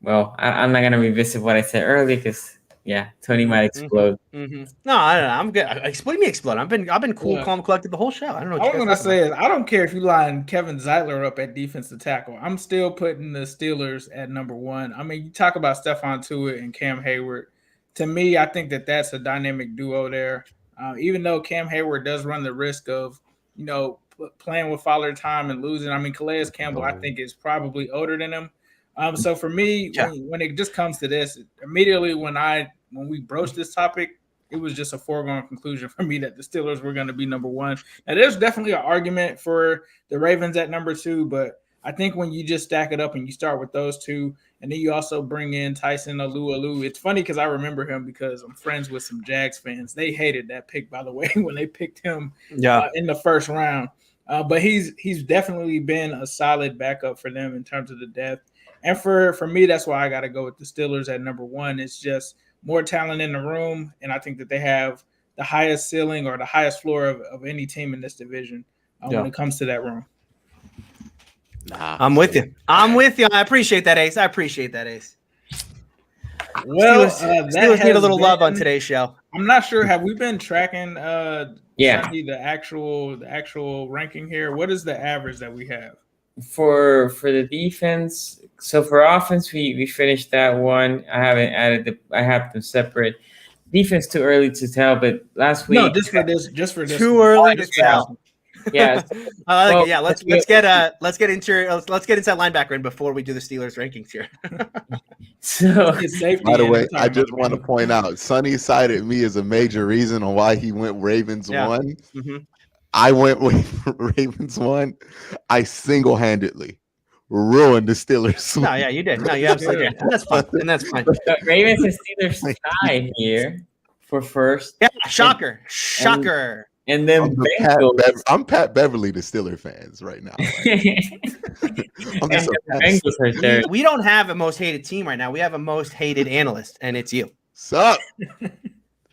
Well, I'm not going to revisit what I said earlier because, yeah, Tony might explode. Mm-hmm. No, I don't know. I'm good. What do you mean explode? I've been cool, calm, collected the whole show. I don't know. What I was gonna say is I don't care if you line Kevin Zeitler up at defensive tackle. I'm still putting the Steelers at number 1. I mean, you talk about Stephon Tuitt and Cam Hayward. To me, I think that's a dynamic duo there. Even though Cam Hayward does run the risk of, you know, playing with Father Time and losing. I mean, Calais Campbell, I think, is probably older than him. So for me, when it just comes to this, immediately when we broached this topic, it was just a foregone conclusion for me that the Steelers were going to be number 1. Now, there's definitely an argument for the Ravens at number 2, but I think when you just stack it up and you start with those 2, and then you also bring in Tyson Alualu, it's funny because I remember him because I'm friends with some Jags fans. They hated that pick, by the way, when they picked him in the first round. But he's definitely been a solid backup for them in terms of the depth. And for me, that's why I got to go with the Steelers at number 1. It's just more talent in the room, and I think that they have the highest ceiling or the highest floor of any team in this division when it comes to that room. I'm with you. I appreciate that, Ace. Well, Steelers need a little love on today's show. I'm not sure. Have we been tracking Yeah. Sunday, the actual ranking here? What is the average that we have? For the defense, so for offense, we finished that one. I haven't added I have them separate. Defense too early to tell, but last week. No, just for this. Too early to tell. Yeah. I like Well, it. Yeah, let's get inside linebacker in before we do the Steelers rankings here. So by the way, I just want to point out, Sonny cited me as a major reason on why he went Ravens 1. Mm-hmm. I went with Ravens 1. I single-handedly ruined the Steelers. No, yeah, you did. No, you absolutely did. And that's fine. And that's fine. Ravens and Steelers tied here for first. Yeah, shocker. And then I'm Pat Beverly, the Steeler fans right now. Bengals right there. We don't have a most hated team right now. We have a most hated analyst, and it's you. Sup? How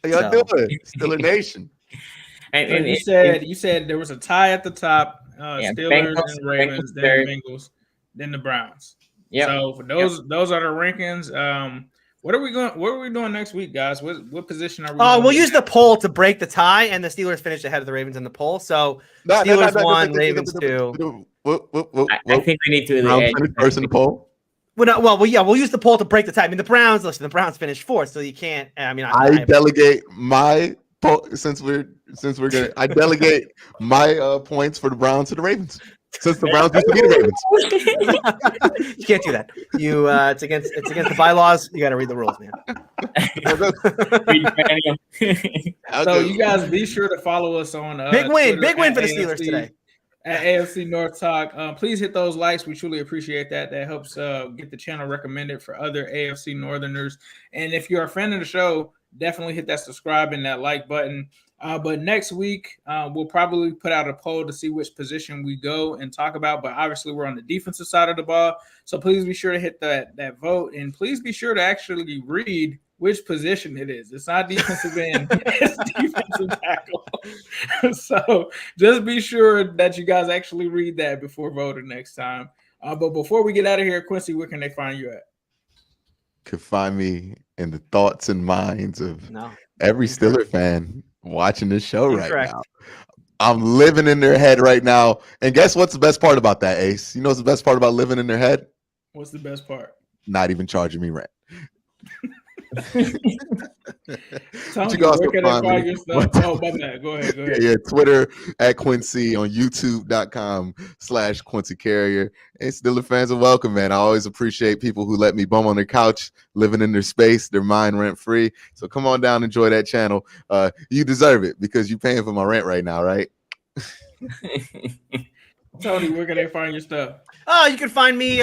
y'all doing? Steeler Nation. And you said there was a tie at the top. Steelers and Ravens, then the Bengals, then the Browns. Yeah. So for those are the rankings. What are we doing next week, guys? What position are we? We'll use the poll to break the tie, and the Steelers finished ahead of the Ravens in the poll. So Steelers 1, Ravens 2. I think we need to first in the poll. We'll use the poll to break the tie. I mean, the Browns finished 4th, so you can't. I mean, I delegate my poll since we're gonna. I delegate my points for the Browns to the Ravens. Since the Browns used to be the Ravens. You can't do that. It's against the bylaws. You got to read the rules, man. So you guys be sure to follow us on big win for the Steelers today at AFC North Talk. Please hit those likes. We truly appreciate that. That helps get the channel recommended for other AFC Northerners. And if you're a fan of the show, definitely hit that subscribe and that like button. But next week, we'll probably put out a poll to see which position we go and talk about. But obviously, we're on the defensive side of the ball. So please be sure to hit that vote. And please be sure to actually read which position it is. It's not defensive end. It's defensive tackle. So just be sure that you guys actually read that before voting next time. But before we get out of here, Quincy, where can they find you at? Could find me in the thoughts and minds of every Steeler fan watching this show right now. I'm living in their head right now. And guess what's the best part about that, Ace? You know what's the best part about living in their head? What's the best part? Not even charging me rent. Tony, where can I find your stuff? Oh, my bad. Go ahead. Yeah, Twitter at Quincy, on YouTube.com/Quincy Carrier. And Steeler fans are welcome, man. I always appreciate people who let me bum on their couch, living in their space, their mind rent free. So come on down, enjoy that channel. You deserve it because you're paying for my rent right now, right? Tony, where can they find your stuff? Oh, you can find me,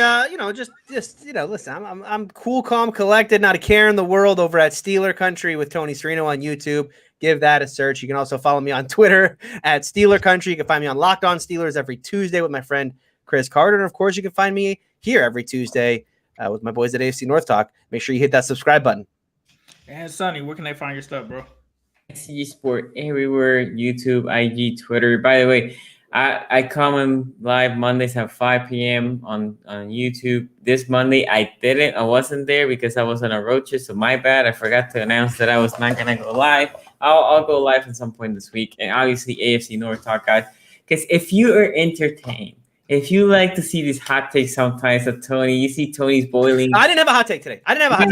just listen, I'm cool, calm, collected, not a care in the world over at Steeler Country with Tony Serino on YouTube. Give that a search. You can also follow me on Twitter at Steeler Country. You can find me on Locked On Steelers every Tuesday with my friend Chris Carter. And of course, you can find me here every Tuesday with my boys at AFC North Talk. Make sure you hit that subscribe button. And Sonny, where can they find your stuff, bro? CG Sport everywhere, YouTube, IG, Twitter. By the way, I come live Mondays at 5 p.m. on YouTube. This Monday, I wasn't there because I was on a road trip, so my bad. I forgot to announce that I was not going to go live. I'll go live at some point this week. And obviously, AFC North Talk, guys. Because if you are entertained, if you like to see these hot takes sometimes of Tony, you see Tony's boiling. I didn't have a hot take today. No. Hot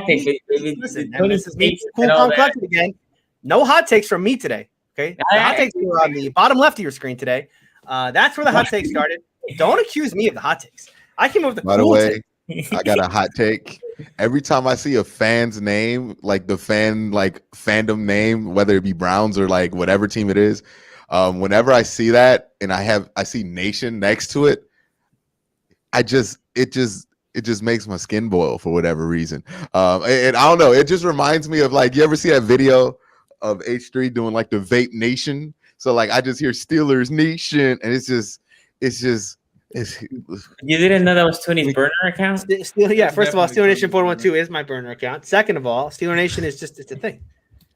take. Listen, this is me, cool, calm, collected again. No hot takes from me today. Okay, the hot takes were on the bottom left of your screen today. That's where the hot takes started. Don't accuse me of the hot takes. I came up with the By the way, I got a hot take. Every time I see a fan's name, like the fandom name, whether it be Browns or like whatever team it is, whenever I see that and I see Nation next to it, it just makes my skin boil for whatever reason. And I don't know. It just reminds me of, like, you ever see that video of H3 doing like the Vape Nation? So like I just hear Steelers Nation, and it's You didn't know that was Tony's burner account? First of all, Steeler Nation 412 is my burner account. Second of all, Steeler Nation is it's a thing.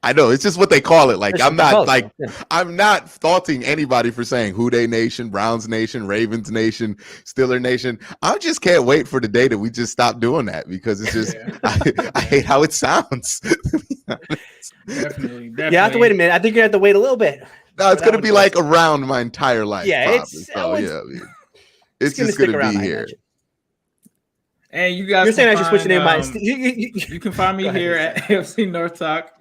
I know it's just what they call it. Like It's I'm the not post. like I'm not faulting anybody for saying Who Dey Nation, Browns Nation, Ravens Nation, Steeler Nation. I just can't wait for the day that we just stop doing that because it's just I hate how it sounds. Definitely. You have to wait a minute. I think you have to wait a little bit. No, it's gonna be like around my entire life. Yeah, probably. it's It's gonna just stick gonna around, be I here. imagine. And you guys, You're saying I should switch the name of my. you can find me Go ahead, here Lisa. at AFC North Talk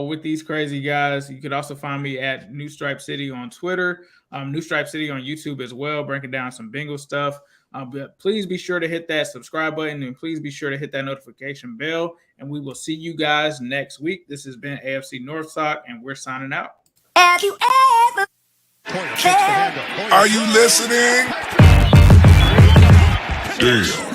with these crazy guys. You could also find me at New Stripe City on Twitter, New Stripe City on YouTube as well, breaking down some bingo stuff. But please be sure to hit that subscribe button and please be sure to hit that notification bell. And we will see you guys next week. This has been AFC North Talk, and we're signing out. Have you ever Are you listening? Damn.